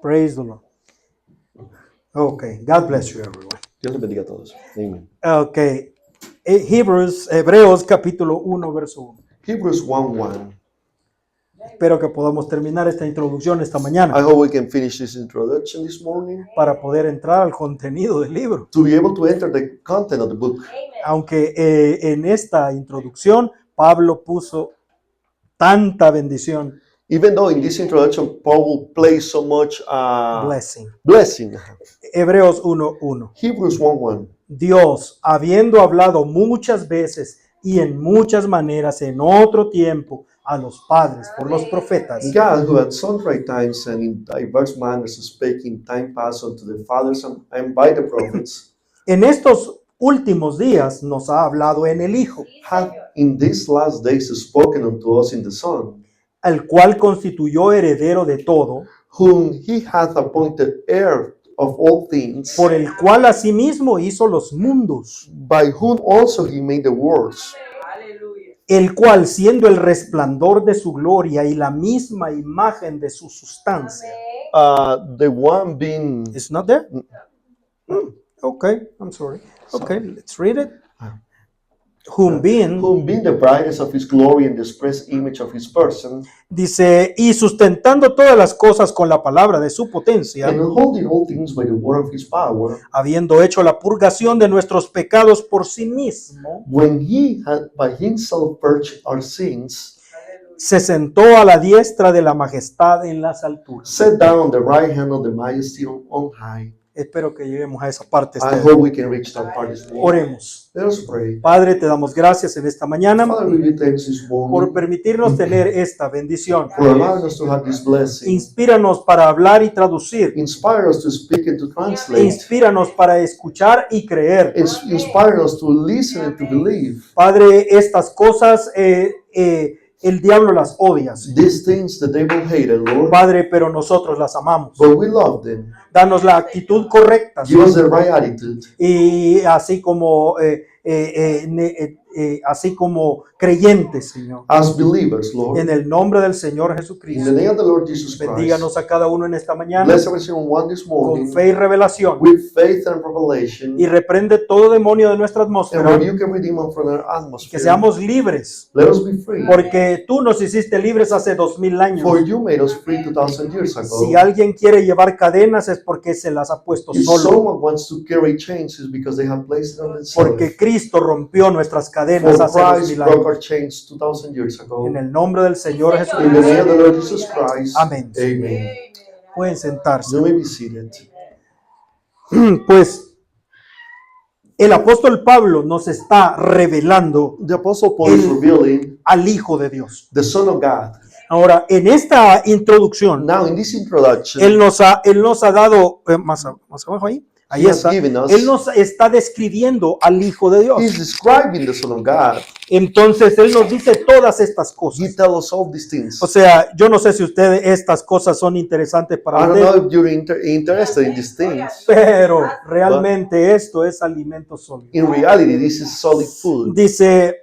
Praise the Lord. Okay, God bless you everyone. Dios les bendiga a todos. Amen. Okay, Hebreos capítulo 1, verso 1. Hebrews 1:1. Espero que podamos terminar esta introducción esta I mañana hope we can finish this introduction this morning para poder entrar al contenido del libro. to be able to enter the content of the book. Aunque en esta introducción Pablo puso tanta bendición, Even though in this introduction Paul plays so much blessing. Hebreos 1:1. Hebrews 1:1. Dios, habiendo hablado muchas veces y en muchas maneras en otro tiempo a los padres por los profetas, God, who at sundry times and in diverse manners spake in time past unto the fathers and by the prophets, en estos últimos días nos ha hablado en el Hijo, hath in these last days spoken unto us in the Son, al cual constituyó heredero de todo, whom he hath appointed heir of all things, por el cual asimismo hizo los mundos, by whom also he made the worlds, el cual siendo el resplandor de su gloria y la misma imagen de su sustancia. the one being It's not there? Okay, I'm sorry. Okay, let's read it. Whom being, the brightness of his glory and the express image of his person, dice, y sustentando todas las cosas con la palabra de su potencia, and holding all things by the word of his power, habiendo hecho la purgación de nuestros pecados por sí mismo, when he had by himself purged our sins, se sentó a la diestra de la majestad en las alturas. sat down on the right hand of the majesty on high. Espero que lleguemos a esa parte. I hope we can reach that part this morning. Oremos. Let us pray. Padre, te damos gracias en esta mañana Father, we give thanks this por morning permitirnos tener esta bendición. for allowing us to have this blessing. Inspíranos para hablar y traducir. Inspire us to speak and to translate. Inspíranos para escuchar y creer. Inspire us to listen and to believe. Padre, estas cosas el diablo las odia. These things the devil hated, Lord, Padre, pero nosotros las amamos. but we love them. Danos la actitud correcta. Give us the right attitude. Y así como creyentes, Señor. As believers, Lord, En el nombre del Señor in the Jesucristo. name of the Lord Jesus Christ, Bendíganos a cada uno en esta mañana bless every single one this con morning fe y revelación. with faith and revelation, Y reprende todo demonio de nuestra and atmósfera. rebuke every demon from our Que atmosphere. seamos libres. Let us be free, Porque tú nos hiciste libres hace 2000 años. for you made us free 2,000 years ago. Si alguien quiere llevar cadenas es porque se las ha puesto If solo. someone wants to carry chains, it's because they have placed it on themselves. Porque Cristo rompió nuestras cadenas For hace Christ 2000 broke años. our chains 2,000 years ago. En el nombre del Señor In the Jesucristo. name of the Lord Jesus Christ. Amén. Amen. Pueden sentarse. You may be seated. Pues el apóstol Pablo nos está revelando The Apostle Paul is revealing al Hijo de Dios. the Son of God. Ahora, en esta introducción, Now, in this introduction, Él nos ha dado, más abajo ahí, ahí He has está, given us- Él nos está describiendo al Hijo de Dios. He's describing the Son of God. Entonces, Él nos dice todas estas He cosas. tells us all these things. O sea, yo no sé si ustedes estas cosas son interesantes I para don't know ustedes, if you're interested in these things. pero realmente esto es alimento sólido. In reality, this is solid food. Dice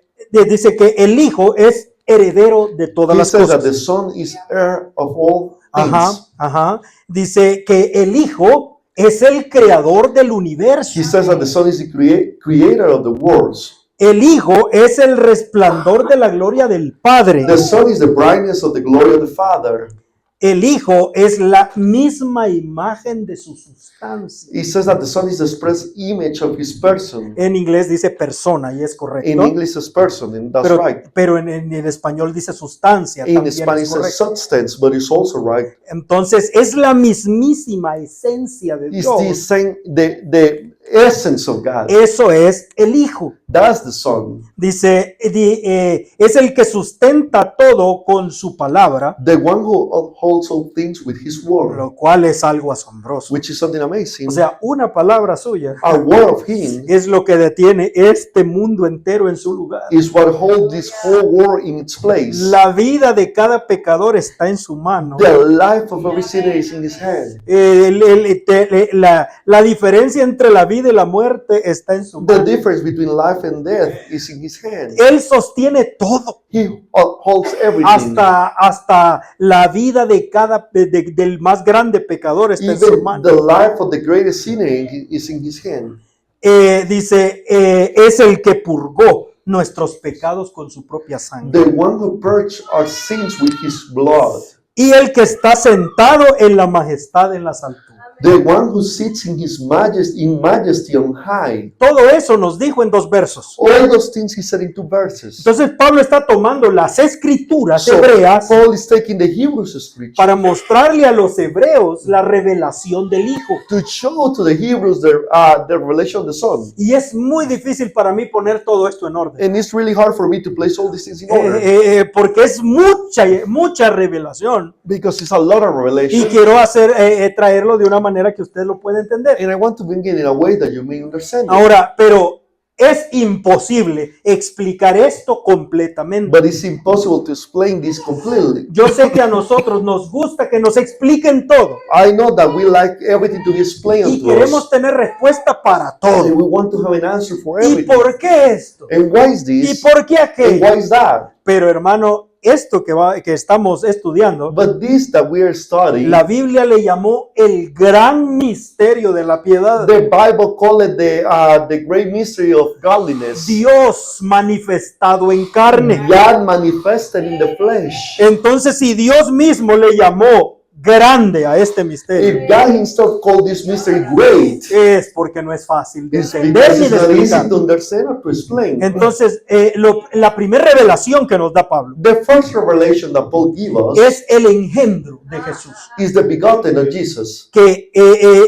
que el Hijo es heredero de todas He las says that the cosas. Son is heir of all Ajá, things. ajá. Dice que el Hijo es el creador del universo. He says that the Son is the creator of the worlds. El Hijo es el resplandor de la gloria del Padre. The Son is the brightness of the glory of the Father. El Hijo es la misma imagen de su sustancia. He says that the Son is the express image of his person. En inglés dice persona y es In correcto. English, it's person, and that's Pero, right. pero en español dice sustancia. In También Spanish, es it's correcto. substance, but it's also right. Entonces es la mismísima esencia de It's the Dios. same, the essence of God. Eso es el Hijo. That's the Son. Dice, es el que sustenta todo con su palabra, The one who upholds all things with his word, lo cual es algo asombroso. which is something amazing. O sea, una palabra suya A word of him es lo que detiene este mundo entero en su lugar. is what holds this whole world in its place. La vida de cada pecador está en su mano. The life of every sinner is in his hand. La diferencia entre la vida y la muerte está en su The mano. difference between life and death is in his hand. Él sostiene todo, He upholds everything. hasta la vida de del más grande pecador está en su Even mano. the life of the greatest sinner is in his hand. Dice, es el que purgó nuestros pecados con su propia sangre. The one who purged our sins with his blood. Y el que está sentado en la majestad en las alturas. The one who sits in his majesty on high. Todo eso nos dijo en 2 versos. All those things he said in 2 verses. Entonces Pablo está tomando las escrituras So hebreas Paul is taking the Hebrews scripture para mostrarle a los hebreos la revelación del Hijo. to show to the Hebrews the revelation of the Son. Y es muy difícil para mí poner todo esto en orden. And it's really hard for me to place all these things in order Porque es mucha revelación. because it's a lot of Y revelation. quiero traerlo de una manera que usted lo pueda entender. And I want to bring it in a way that you may understand it. Ahora, pero es imposible explicar esto completamente. But it's impossible to explain this completely. Yo sé que a nosotros nos gusta que nos expliquen todo I know that we like everything to be explained y to queremos us. tener respuesta para And todo. we want to have an answer for ¿Y everything. por qué esto? And why is ¿Y this? por qué And aquello? why is that? Pero hermano, esto que estamos estudiando, But this that we are studying, la Biblia le llamó el gran misterio de la piedad. the Bible called it the great mystery of godliness. Dios manifestado en carne. God manifested in the flesh. Entonces, si Dios mismo le llamó grande a este misterio, If God himself called this mystery great, es porque no es fácil de it's entender because ni it's de not easy explicar. to understand or to explain. Entonces, la primera revelación que nos da Pablo The first revelation that Paul gives us es el engendro de Jesús. is the begotten of Jesus. Que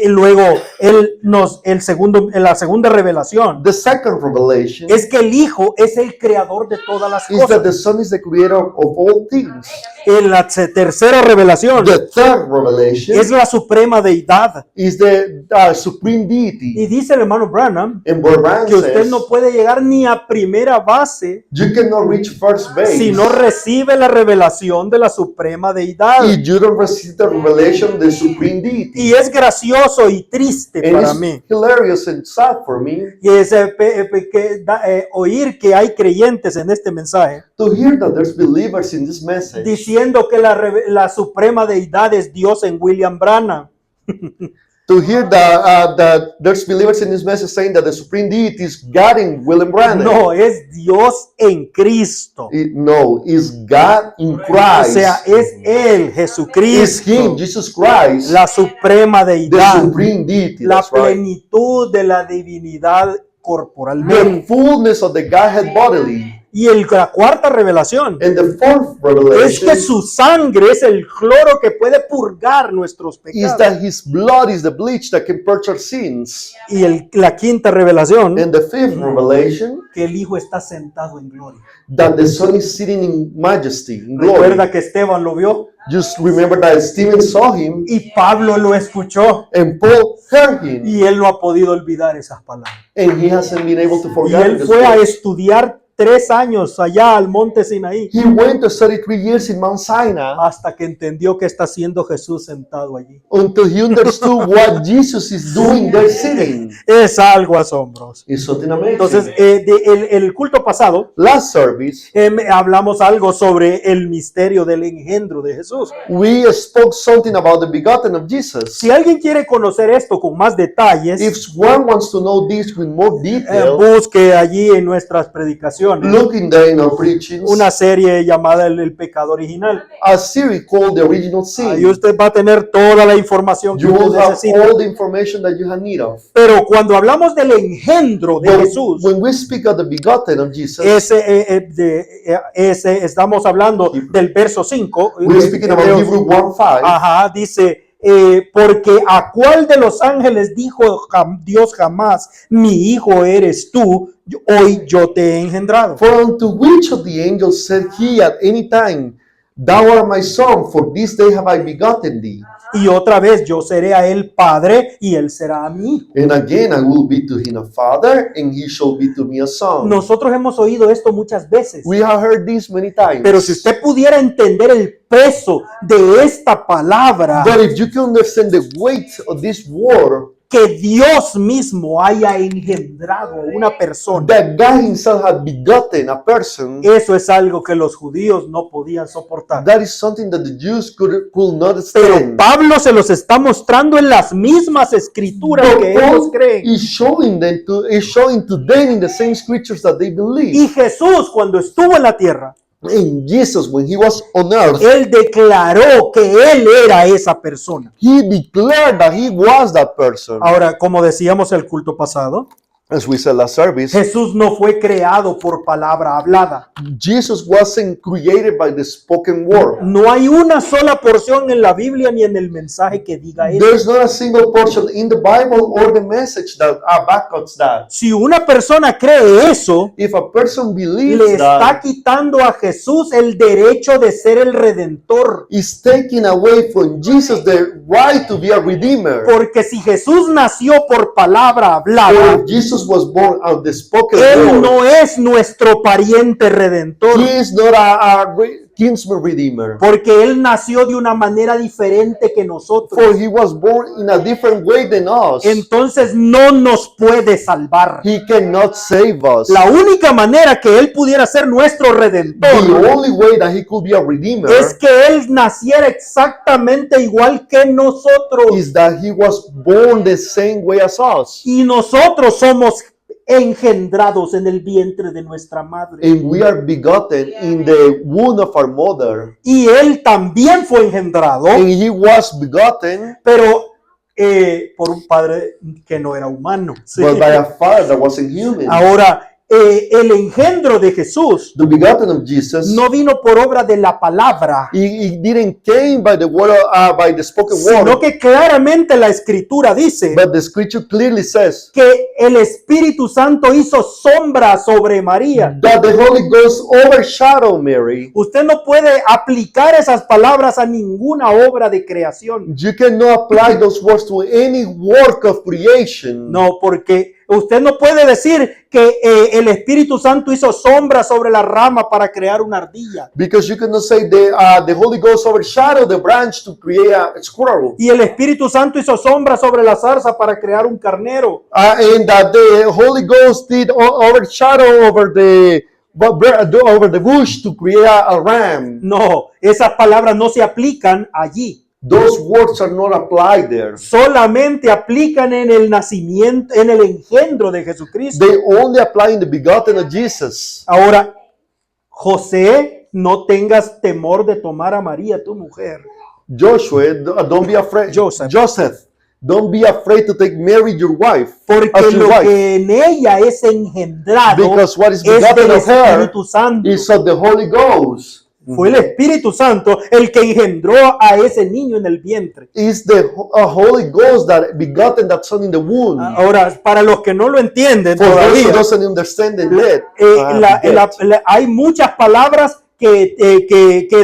luego en la segunda revelación The second revelation es que el Hijo es el creador de todas las is that cosas. the Son is the creator of all things. En la tercera revelación The third revelation es la suprema deidad. is the supreme deity. Y dice el hermano Branham And Branham que usted says, no puede llegar ni a primera base you cannot reach first base si no recibe la revelación de la suprema deidad. if you don't receive the revelation of the supreme deity. Y es gracioso y triste And para it's mí hilarious and sad for me y es, oír que hay creyentes en este mensaje to hear that there's believers in this message diciendo que la suprema deidad es Dios en William Branham. to hear that there's believers in this message saying that the supreme deity is God in William Branham. No, es Dios en Cristo. No, it's God in O Christ. sea, es Él, It's Jesucristo, Him, Jesus Christ, la suprema the deidad, supreme deity. la That's right. plenitud de la divinidad The corporalmente. fullness of the Godhead bodily. Y la cuarta revelación And the fourth es revelation que su sangre es el cloro que puede purgar nuestros is pecados. that His blood is the bleach that can purge our sins. Y la quinta revelación, And the fifth revelation, que el Hijo está sentado en gloria. that the Son is sitting in majesty, in glory. Recuerda que Esteban lo vio Just remember that Stephen saw Him y Pablo lo escuchó and Paul heard Him, y él no ha podido olvidar esas palabras. and he hasn't been able to Y forget él this fue a words. estudiar 3 años allá al monte Sinaí He went to study 3 years in Mount Sinai hasta que entendió que está haciendo Jesús sentado allí. until he understood what Jesus is doing there sitting. Es algo asombroso. It's something amazing. Entonces, el culto pasado Last service, hablamos algo sobre el misterio del engendro de Jesús. we spoke something about the begotten of Jesus. Si alguien quiere conocer esto con más detalles, If one wants to know this with more detail, busque allí en nuestras predicaciones look in there in our preachings, una serie llamada El pecado original. a series called The Original Ahí Sin. usted va a tener toda la información que You usted will have necesita. all the information that you have need of. Pero cuando hablamos del engendro de But Jesús, when we speak of the begotten of Jesus, estamos hablando del verso 5. we're speaking about Hebrews 1:5. Ajá, dice, porque a cuál de los ángeles dijo Dios jamás, mi hijo eres tú, hoy yo te he engendrado. For unto which of the angels said he at any time, Thou art my son, for this day have I begotten thee? Y otra vez yo seré a él padre y él será a mí hijo. And again I will be to him a father, and he shall be to me a son. Nosotros hemos oído esto muchas veces. We have heard this many times. Pero si usted pudiera entender el peso de esta palabra, But if you can understand the weight of this word, que Dios mismo haya engendrado a una persona. that God himself had begotten a person, Eso es algo que los judíos no podían soportar. that is something that the Jews could not Pero stand. Pablo se los está mostrando en las mismas escrituras que But ellos Paul creen. is showing to them in the same scriptures that they believe. Y Jesús, cuando estuvo en la tierra, And Jesus, when he was on earth, él declaró que él era esa persona. he declared that he was that person. Ahora, como decíamos el culto pasado, As we said last service, Jesús no fue creado por palabra hablada. Jesus wasn't created by the spoken word. No hay una sola porción en la Biblia ni en el mensaje que diga eso. There's not a single portion in the Bible or the message that backups that. Si una persona cree eso, If a person le believes está that, quitando a Jesús el derecho de ser el redentor. it's taking away from Jesus the right to be a redeemer. Porque si Jesús nació por palabra hablada, Or if Jesus was born of the spoken él word, no es nuestro pariente redentor. he is not a kinsman redeemer. Porque él nació de una manera diferente que nosotros. For he was born in a different way than us. Entonces no nos puede salvar. He cannot save us. La única manera que él pudiera ser nuestro The redentor only way that he could be a redeemer es que él naciera exactamente igual que nosotros. is that he was born the same way as us. Y nosotros somos engendrados en el vientre de nuestra madre. And we are begotten in the womb of our mother. Y él también fue engendrado, And he was begotten pero por un padre que no era humano. ¿sí? but by a father that wasn't human. Ahora, el engendro de Jesús The begotten of Jesus, no vino por obra de la palabra, he didn't came by the word, by the spoken sino word. que claramente la escritura dice But the scripture clearly says que el Espíritu Santo hizo sombra sobre María. that the Holy Ghost overshadowed Mary. Usted no puede aplicar esas palabras a ninguna obra de creación. You cannot apply those words to any work of creation. No, porque usted no puede decir que el Espíritu Santo hizo sombra sobre la rama para crear una ardilla. Because you cannot say the Holy Ghost overshadowed the branch to create a squirrel. Y el Espíritu Santo hizo sombra sobre la zarza para crear un carnero. And that the Holy Ghost did overshadow over the bush to create a ram. No, esas palabras no se aplican allí. Those words are not applied there. Solamente aplican en el nacimiento, en el engendro de Jesucristo. They only apply in the begotten of Jesus. Ahora, José, no tengas temor de tomar a María, tu mujer. Joshua, don't be afraid. Joseph, don't be afraid to take Mary, your wife, Porque as your lo wife. que en ella es engendrado Because what is es del begotten of her Espíritu Santo. is of the Holy Ghost. Fue el Espíritu Santo el que engendró a ese niño en el vientre. Is the Holy Ghost that begotten that son in the womb. Ahora, para los que no lo entienden For those who todavía, doesn't understand it yet, hay muchas palabras que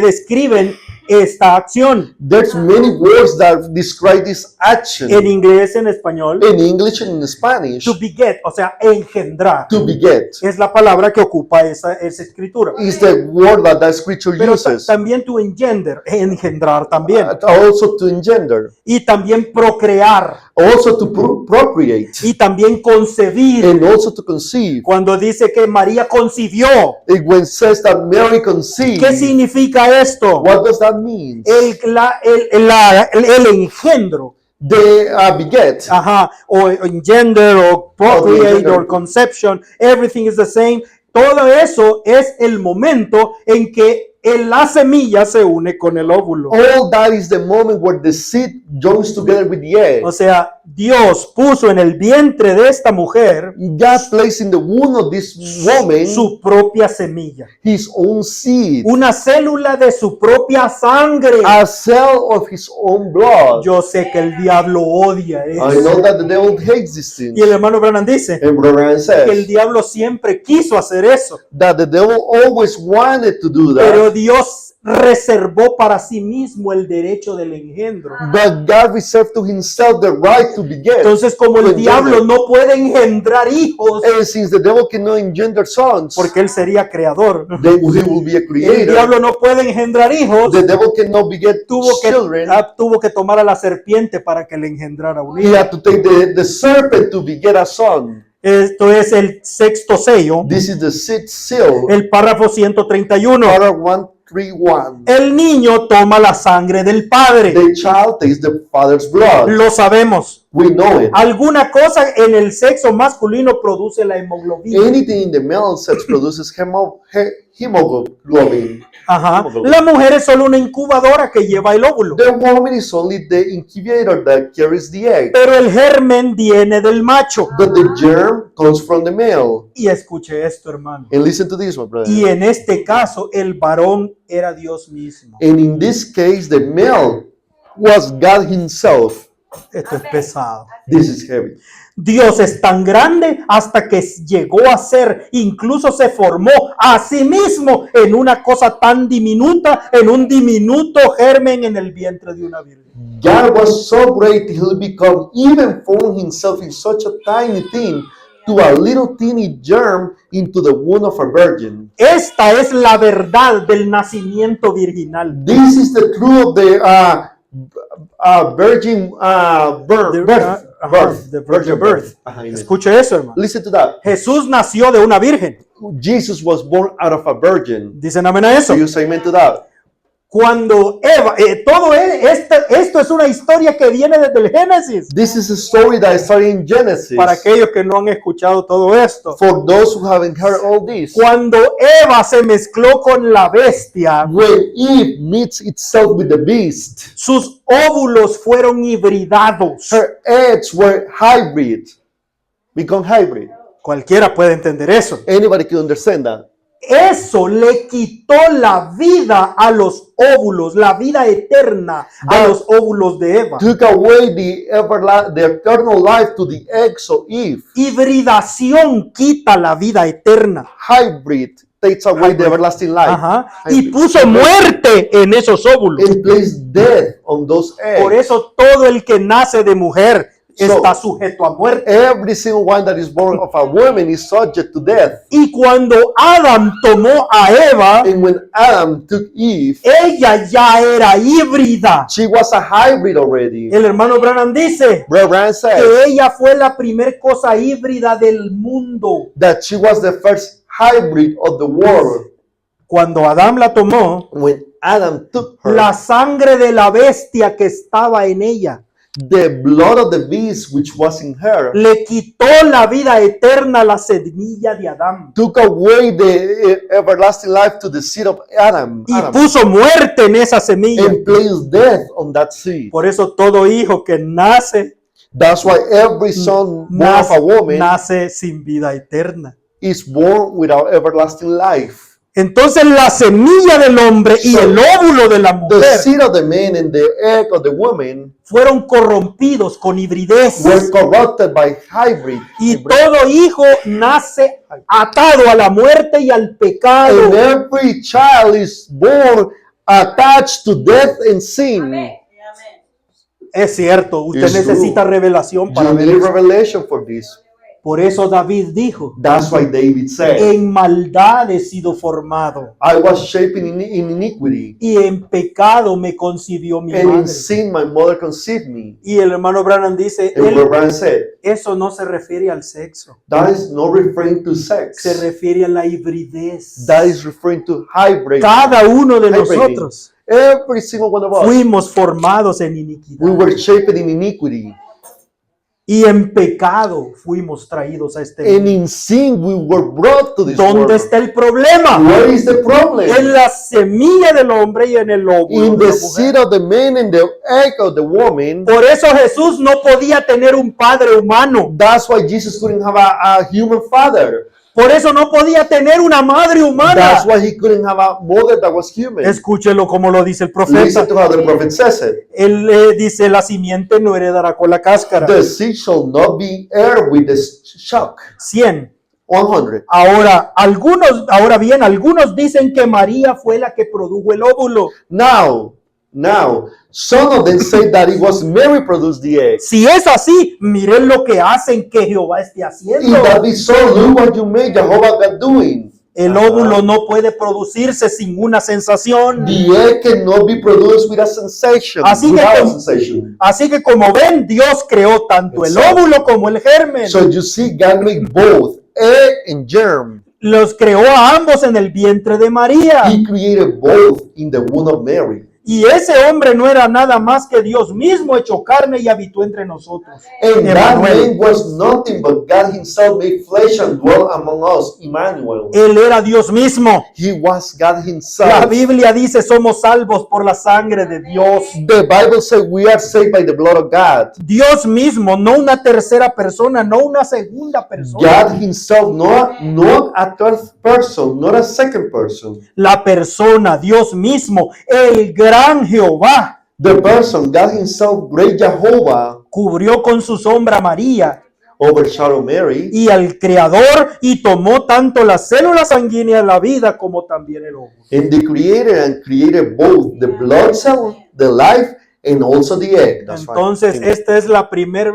describen esta acción. there's many words that describe this action En inglés, en español, in English and in Spanish. to beget, o sea, engendrar. To beget Es la palabra que ocupa esa escritura. is the word that scripture Pero uses. también to engender, engendrar también. Also to engender, Y también procrear. also to procreate, Y también concebir. and also to conceive. Cuando dice que María concibió, When it says that Mary conceived, ¿qué significa esto? what does that mean? El engendro. They beget. Ajá, o engender, o procreate, engender. or conception, everything is the same. Todo eso es el momento en que la semilla se une con el óvulo. All that is the moment where the seed joins together with the egg. O sea, Dios puso en el vientre de esta mujer God placed in the womb of this woman su propia semilla, his own seed, una célula de su propia sangre. a cell of his own blood. Yo sé que el diablo odia I eso. know that the devil hates these things. Y el hermano Branham dice And Brother Ryan que el says diablo siempre quiso hacer eso, that the devil always wanted to do pero that. Dios reservó para sí mismo el derecho del engendro. But God reserved to himself the right to beget. Entonces, como el diablo no puede engendrar hijos, And since the devil cannot engender sons, porque él sería creador, then he will be a el creator. diablo no puede engendrar hijos, The devil cannot beget children. tuvo que tomar a la serpiente para que le engendrara un He hijo. had to take the serpent to beget a son. Esto es el sexto sello, This is the sixth seal. el párrafo 131. Paragraph 131. El niño toma la sangre del padre. The child takes the father's blood. Lo sabemos. We know it. Alguna cosa en el sexo masculino produce la hemoglobina. Anything in the male sex produces hemoglobin. Ajá. La mujer es solo una incubadora que lleva el óvulo. The woman is only the incubator that carries the egg. Pero el germen viene del macho. But the germ comes from the male. Y escuche esto, hermano. And listen to this, my brother. Y en este caso, el varón era Dios mismo. And in this case, the male was God himself. Esto es pesado. This is heavy. Dios es tan grande hasta que llegó a ser, incluso se formó a sí mismo en una cosa tan diminuta, en un diminuto germen en el vientre de una virgen. God was so great he'll become even formed himself in such a tiny thing to a little teeny germ into the womb of a virgin. Esta es la verdad del nacimiento virginal. This is the truth of the virgin The virgin birth. Amen. Escuche eso, hermano. Listen to that. Jesús nació de una virgen. Jesus was born out of a virgin. Dicen amén a eso. Do you say amen to that? Cuando Eva, esto es una historia que viene desde el Génesis. This is a story that started in Genesis. Para aquellos que no han escuchado todo esto. For those who haven't heard all this, Cuando Eva se mezcló con la bestia, when Eve meets itself with the beast, sus óvulos fueron hibridados. her eggs were hybrid, become hybrid. Cualquiera puede entender eso. Anybody can understand that. Eso le quitó la vida a los óvulos, la vida eterna a los óvulos de Eva. Took away the eternal life to the eggs of Eve. Hibridación quita la vida eterna. Hybrid takes away the everlasting life. Ajá. Y Hybrid. puso muerte en esos óvulos. And placed death on those Por eggs. eso todo el que nace de mujer está sujeto a muerte. Every single one that is born of a woman is subject to death. Y cuando Adán tomó a Eva, And when Adam took Eve, ella ya era híbrida. she was a hybrid already. El hermano Branham dice Brother Branham said que ella fue la primer cosa híbrida del mundo. that she was the first hybrid of the world. Cuando Adán la tomó, When Adam took her, la sangre de la bestia que estaba en ella the blood of the beast which was in her le quitó la vida eterna a la semilla de Adán took away the everlasting life to the seed of Adam, y Adam puso muerte en esa semilla. and placed death on that seed. Por eso todo hijo que nace That's why every son born of a woman nace sin vida eterna. is born without everlasting life. Entonces la semilla del hombre y So, el óvulo de la The mujer seed of the man and the egg of the woman fueron corrompidos con hibridez. were corrupted by hybrid. Y todo hijo nace atado a la muerte y al pecado. And every child is born attached to death and sin. Es cierto, usted It's necesita true. revelación para You ver need eso. revelation for this. Por eso David dijo, That's why David said, en maldad he sido formado I was shaped in iniquity, y en pecado me concibió mi and in madre. sin my mother conceived me. Y el hermano Branham dice, And Brother said, eso no se refiere al sexo, that is not referring to sex. se refiere a la hibridez. That is referring to hybrid. Cada uno de Hybriding. nosotros Every single one of us. fuimos formados en We iniquidad were shaped in iniquity. y en pecado fuimos traídos a este And mundo. in sin we were brought to this ¿Dónde world. está el problema? Where is the problem? En la semilla del hombre y en el óvulo In de the la seed mujer. of the man and the egg of the woman. Por eso Jesús no podía tener un padre humano. That's why Jesus couldn't have a human father. Por eso no podía tener una madre humana. That's why he couldn't have a mother that was human. Escúchelo como lo dice el Listen profeta. to how the prophet says it. Él dice, la simiente no heredará con la cáscara. The seed shall not be heir with the shock. 100. 100. Ahora bien, algunos dicen que María fue la que produjo el óvulo. Now, some of them say that it was Mary produced the egg. Si es así, miren lo que hacen que Jehová esté If haciendo. that be so, look what you made Jehovah God doing. El óvulo no puede producirse sin una sensación. The egg cannot be produced with a sensation. Así que, Without a como, sensation. así que como ven, Dios creó tanto el óvulo como el germen. So you see, God made both egg and germ. Los creó a ambos en el vientre de María. He created both in the womb of Mary. Y ese hombre no era nada más que Dios mismo hecho carne y habitó entre nosotros. And that Emmanuel. man was nothing but God himself made flesh and dwelt among us, Emmanuel. Él era Dios mismo. He was God La himself. Biblia dice somos salvos por la sangre de Dios. The Bible says we are saved by the blood of God. Dios mismo, no una tercera persona, no una segunda persona. God himself, not a third person, not a second person. La persona, Dios mismo, el gran Jehová, The person, God himself, great Jehovah, cubrió con su sombra a María overshadowed Mary, y al Creador y tomó tanto las células sanguíneas de la vida como también el óvulo. and the creator and created both the blood cell, the life, and also the egg. That's right. Entonces, esta es la primera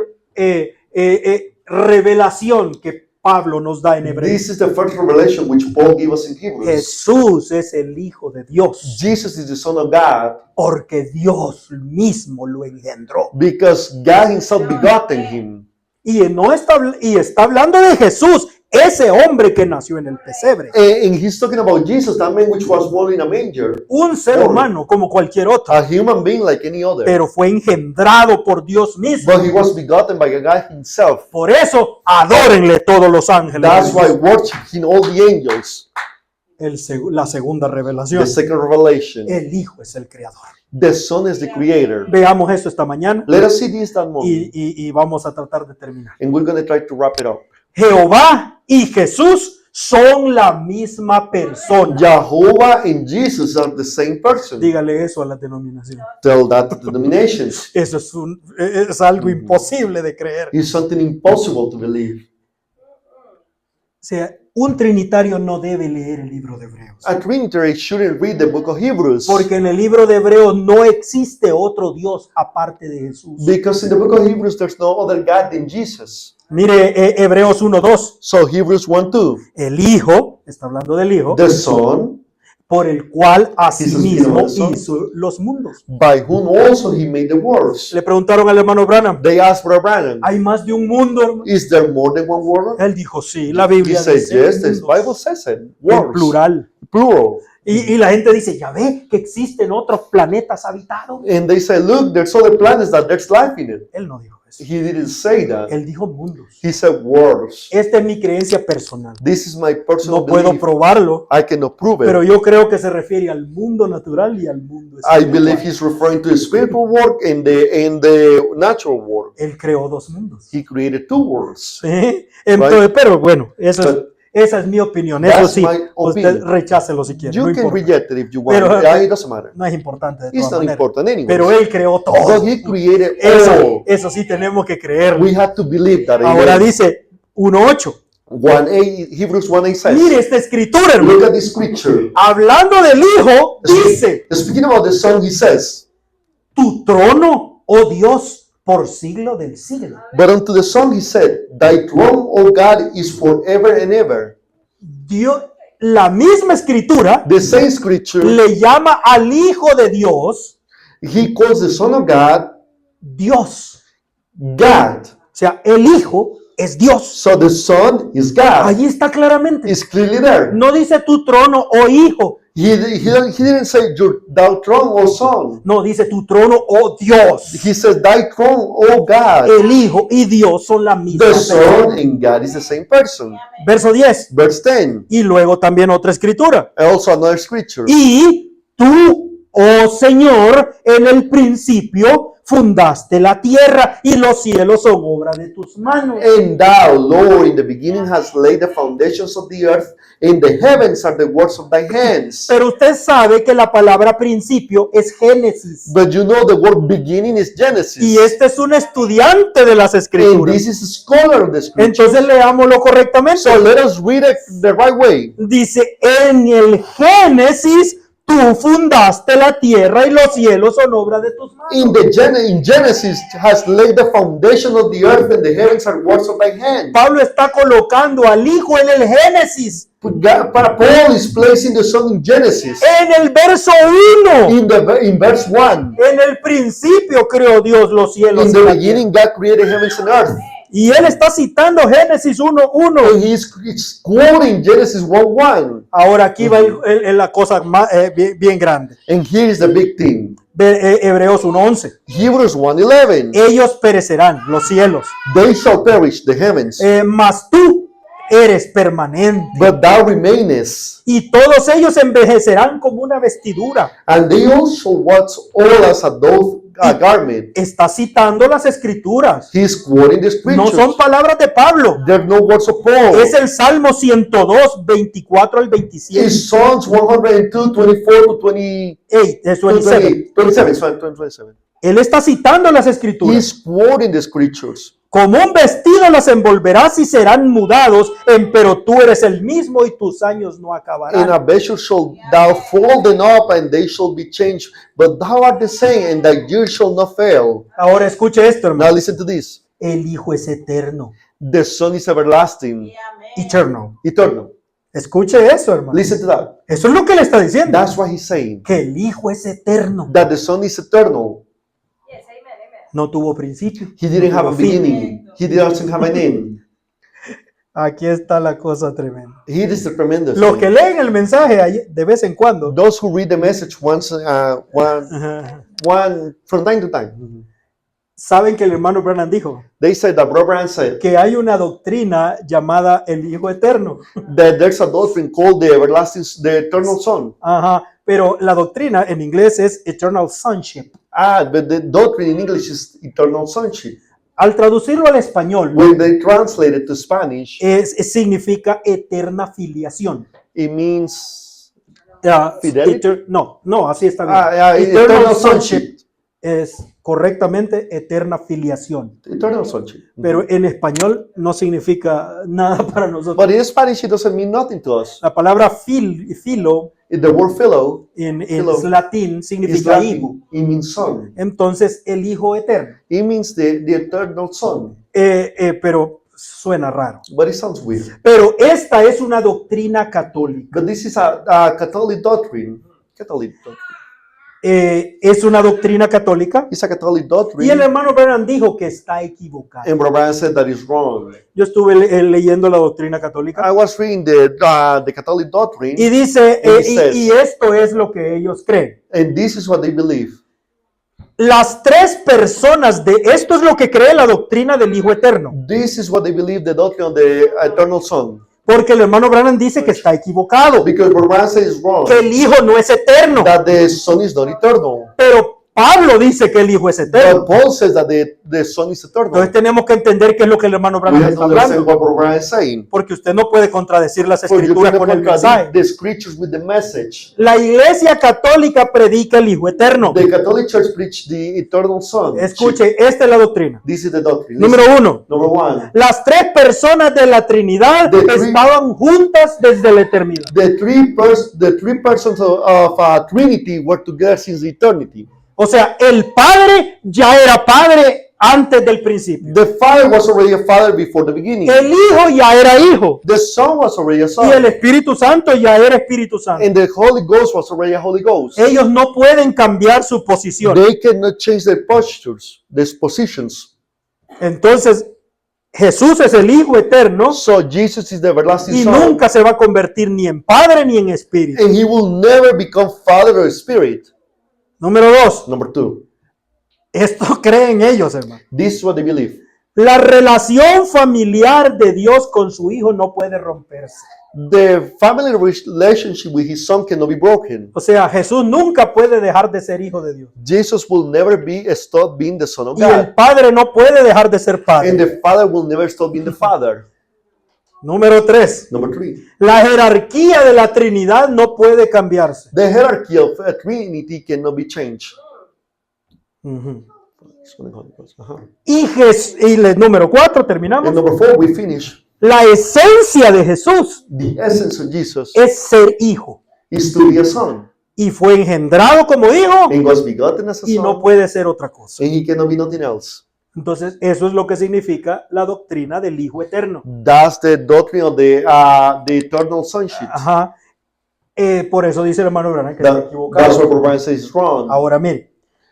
revelación que Pablo nos da en Hebreos. This is the first revelation which Paul gave us in Hebrews. Jesús es el Hijo de Dios, Jesus is the Son of God porque Dios mismo lo engendró. because God himself begotten him. Y está hablando de Jesús, ese hombre que nació en el pesebre. And he's talking about Jesus, that man which was born in a manger, Un ser humano como cualquier otro, a human being like any other. pero fue engendrado por Dios mismo. But he was begotten by God himself. Por eso, adórenle todos los ángeles. That's why worship him all the angels. La segunda revelación. The second revelation. El Hijo es el Creador. The Son is the creator. Veamos eso esta mañana Let us see this that moment. y vamos a tratar de terminar. And we're going to try to wrap it up. Jehová y Jesús son la misma persona. Jehovah and Jesus are the same person. Dígale eso a la denominación. Tell that to the denominations. Eso es algo imposible de creer. It's something impossible to believe. O sea, un trinitario no debe leer el libro de Hebreos. A Trinitarian shouldn't read the book of Hebrews. Porque en el libro de Hebreos no existe otro Dios aparte de Jesús. Because in the book of Hebrews, there's no other God than Jesus. Mire, Hebreos 1:2. So Hebrews 1:2. El Hijo, está hablando del Hijo, The Son, por el cual asimismo Jesus vino hizo los mundos. by whom also he made the worlds. Le preguntaron al hermano Branham, They asked Brother Branham, ¿hay más de un mundo, hermano? is there more than one world? Él dijo, sí, la He Biblia said, dice yes, the mundos, Bible says it. en Worlds. plural. Plural. Y la gente dice, ya ve que existen otros planetas habitados. And they say, look, there's other planets that there's life in it. Él no dijo eso. He didn't say that. Él dijo mundos. He said worlds. Esta es mi creencia personal. This is my personal No puedo belief. probarlo, I cannot prove pero it. yo creo que se refiere al mundo natural y al mundo I believe espiritual. he's referring to the spiritual world and the natural world. Él creó dos mundos. He created two worlds. ¿Sí? Entonces, pero bueno, esa es mi opinión. Eso That's sí, my usted opinion. rechácelo si quiere. You No can importa. reject it if you want. Pero- Yeah, it doesn't matter. No es importante de It's todas not maneras. important anyway. Pero él creó todo. But he created Eso, all. eso sí tenemos que creerlo. We have to believe that. Ahora Amen. dice 1:8. 1:8, Hebrews 1:8 says. Mire esta escritura, hermano. Look at this scripture. Hablando del Hijo, dice, Speaking about the Son, he says, tu trono, oh Dios, por siglo del siglo. but unto the Son he said, thy throne, O God, is forever and ever. Dios, la misma escritura The same scripture, le llama al Hijo de Dios, he calls the Son of God, Dios. God. O sea, el Hijo es Dios. So the Son is God. Allí está claramente. It's clearly there. No dice tu trono, oh Hijo. He didn't say thou throne, O Son. No, dice tu trono, oh Dios. He says thy throne, O God. El Hijo y Dios son la misma The persona. Son and God is the same person. Verso 10. Verse 10. Y luego también otra escritura. Also another scripture. Y tú, oh Señor, en el principio fundaste la tierra y los cielos son obra de tus manos. And thou, Lord, in the beginning hast laid the foundations of the earth, and the heavens are the works of thy hands. Pero usted sabe que la palabra principio es Génesis. But you know the word beginning is Genesis. Y este es un estudiante de las And escrituras. this is a scholar of the scripture. Entonces leámoslo correctamente. So let us read it the right way. Dice, en el Génesis tú fundaste la tierra y los cielos son obra de tus manos. In Genesis has laid the foundation of the earth, and the heavens are works of thy hand. Pablo está colocando al Hijo en el Génesis. Paul is placing the Son in Genesis. En el verso 1. In verse 1. En el principio creó Dios los cielos. In y the la tierra. beginning, God created heavens and earth. Y él está citando Génesis 1:1. And he's quoting Genesis 1:1. Ahora aquí va la cosa más, bien grande. And here is the big thing. Hebreos 1:11. Hebrews 1:11. Ellos perecerán, los cielos. They shall perish, the heavens, Mas tú eres permanente. but thou remainest. Y todos ellos envejecerán como una vestidura. And they also wax old as a doth a garment. Está citando las escrituras. He's quoting the No scriptures. son palabras de Pablo. There are no words of Paul. Es el Salmo 102, 24 al 27. It's Psalms 102, 24 to 28, 27. 27. Él está citando las escrituras. He's quoting the scriptures. Como un vestido las envolverás y serán mudados, pero tú eres el mismo y tus años no In acabarán. a measure shall thou fold them up, and they shall be changed. But thou art the same, and thy years shall not fail. Ahora escuche esto, Now hermano. listen to this. El Hijo es eterno. The Son is everlasting, Eternal. eternal. Escuche eso, hermano. Listen to that. Eso es lo que le está diciendo. That's what he's saying. Que el Hijo es eterno. That the Son is eternal. No tuvo principio. He didn't have a no tuvo fin. beginning. He doesn't have an end. Aquí está la cosa tremenda. He is the tremendous. Los thing. que leen el mensaje ahí de vez en cuando, Those who read the message once, ajá, one from time to time, saben que el hermano Branham dijo they said that Brother Branham said que hay una doctrina llamada el Hijo Eterno. that there's a doctrine called the eternal Son. Ajá, pero la doctrina en inglés es Eternal Sonship. But the doctrine in English is eternal sonship. Al traducirlo al español, When they translate it to Spanish, significa eterna filiación. it means Fidelity. No, así está bien. eternal sonship. Es correctamente eterna filiación. Eternal sonship. Pero en español no significa nada para nosotros. But in Spanish, it doesn't mean nothing to us. La palabra filo The word philo en Philo latín is significa hijo. Latin. It means son. Entonces, el Hijo Eterno. It means the eternal son. Pero suena raro. But it sounds weird. Pero esta es una doctrina católica. But this is a Catholic doctrine. Catholic doctrine. Es una doctrina católica. It's a Catholic Y el doctrine. hermano Branham dijo que está equivocado. And Brother Branham said that is wrong. Yo estuve leyendo la doctrina católica. I was reading the Catholic doctrine, Y dice, And it says- y esto es lo que ellos creen. and this is what they believe. Las tres personas de esto es lo que cree la doctrina del Hijo Eterno. This is what they believe, the doctrine of the eternal Son. Porque el hermano Branham dice que está equivocado. Because Brother Branham says it's wrong, Que el Hijo no es eterno. that the Son is not eternal. Pero Pablo dice que el Hijo es eterno. But Paul says that the Son is eternal. Entonces tenemos que entender qué es lo que el hermano We Branham have to está understand hablando. what Brother Branham is saying. Porque usted no puede contradecir las For you escrituras cannot con el mensaje. contradict the scriptures with the message. La iglesia católica predica el Hijo eterno. The Catholic Church preached the eternal Son. Escuche, esta es la doctrina. This is the doctrine. Número uno. Number one. Las tres personas de la Trinidad The three- estaban juntas desde la eternidad. The three persons of Trinity were together since eternity. O sea, el Padre ya era Padre antes del principio. The Father was already a Father before the beginning. El Hijo ya era Hijo. The Son was already a Y el Son. Espíritu Santo ya era Espíritu Santo. And the Holy Ghost was already a Holy Ghost. Ellos no pueden cambiar su posición. They cannot change their postures, their positions. Entonces, Jesús es el Hijo eterno So Jesus is the everlasting y Son. nunca se va a convertir ni en Padre ni en Espíritu. And He will never become Father or Spirit. Número dos, Number two. esto creen ellos, hermano. This is what they believe. La relación familiar de Dios con su Hijo no puede romperse. The family relationship with his son cannot be broken. O sea, Jesús nunca puede dejar de ser hijo de Dios. Jesus will never stop being the son of Y el God. Padre no puede dejar de ser And Padre. the father will never stop being the father. Número 3. Number 3. La jerarquía de la Trinidad no puede cambiarse. The hierarchy of a Trinity cannot be changed. Ujú. Uh-huh. Número 4, And terminamos. number 4, we finish. La esencia de Jesús The essence of Jesus es ser hijo. is to be a son. Y fue engendrado como hijo And was begotten as a y no son. puede ser otra cosa. And he cannot be nothing else. Entonces, eso es lo que significa la doctrina del Hijo Eterno. That's the doctrine of the eternal sonship. Ajá. Por eso dice el hermano Branham que está That's equivocado. what Brian says is wrong. Ahora, mire.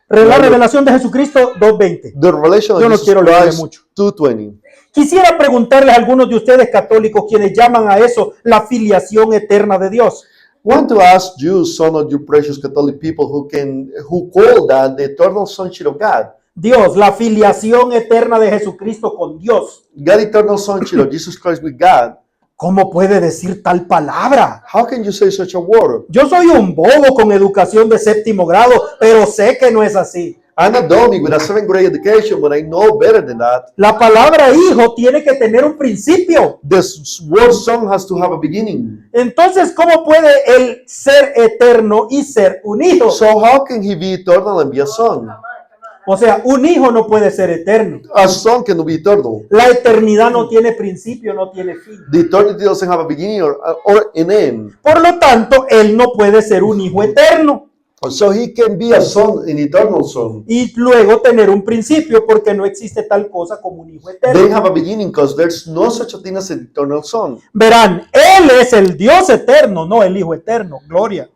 La revelación de Jesucristo 2.20. The revelation Yo of no Jesus quiero leerle Christ mucho. 2:20. Quisiera preguntarles a algunos de ustedes católicos quienes llaman a eso la filiación eterna de Dios. Want to ask you, some of you precious Catholic people who call that the eternal sonship of God. Dios, la filiación eterna de Jesucristo con Dios. God eternal sonship of Jesus Christ with God. ¿Cómo puede decir tal palabra? How can you say such a word? Yo soy un bobo con educación de 7º grado, pero sé que no es así. I'm a dummy with a 7th grade education, but I know better than that. La palabra hijo tiene que tener un principio. The word son has to have a beginning. Entonces, ¿cómo puede él ser eterno y ser un hijo? So how can he be eternal and be a son? O sea, un hijo no puede ser eterno. A son cannot be eternal. La eternidad no tiene principio, no tiene fin. The eternity doesn't have a beginning or an end. Por lo tanto, él no puede ser un hijo eterno So he can be a son, an eternal son. y luego tener un principio, porque no existe tal cosa como un hijo They eterno. have a beginning because there's no such a thing as an eternal son. Verán, él es el Dios eterno, no el hijo eterno. Gloria.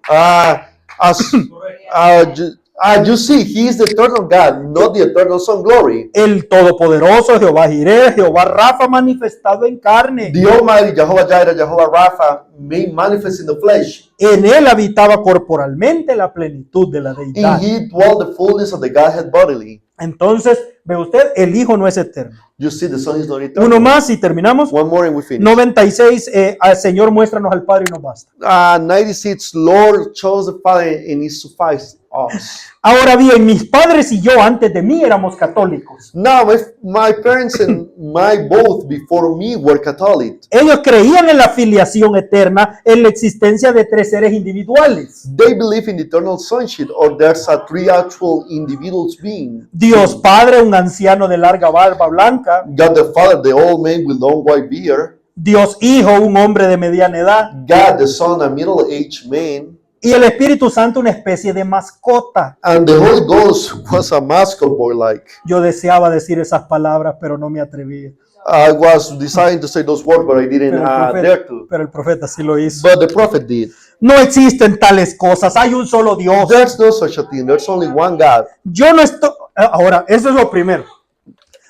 You see, he is the eternal God, not the eternal son. Glory. El todopoderoso Jehová Jireh, Jehová Rafa manifestado en carne. The Almighty Jehovah Jireh, Jehovah Rapha, made manifest in the flesh. En él habitaba corporalmente la plenitud de la In deidad. he dwelt the fullness of the Godhead bodily. Entonces, ve usted, el hijo no es eterno. You see, the son is not eternal. Uno más y terminamos. One more and we finish. 96, al Señor muéstranos al Padre y nos basta. 96, Lord chose the Father and he sufficed us. Ahora bien, mis padres y yo antes de mí éramos católicos. Now, if my parents and my both before me were Catholic. Ellos creían en la filiación eterna, en la existencia de 3 seres individuales. They believe in the eternal sonship, or there's a 3 actual individuals being. Dios Padre, un anciano de larga barba blanca. God the Father, the old man with long white beard. Dios Hijo, un hombre de mediana edad. God the Son, a middle-aged man. Y el Espíritu Santo, una especie de mascota. And the Holy Ghost was a mascot boy like. Yo deseaba decir esas palabras, pero no me atrevía. I was deciding to say those words, but I didn't dare to. Pero el profeta sí lo hizo. But the prophet did. No existen tales cosas, hay un solo Dios. There's no such a thing. There's only one God. Yo no estoy... Ahora, eso es lo primero.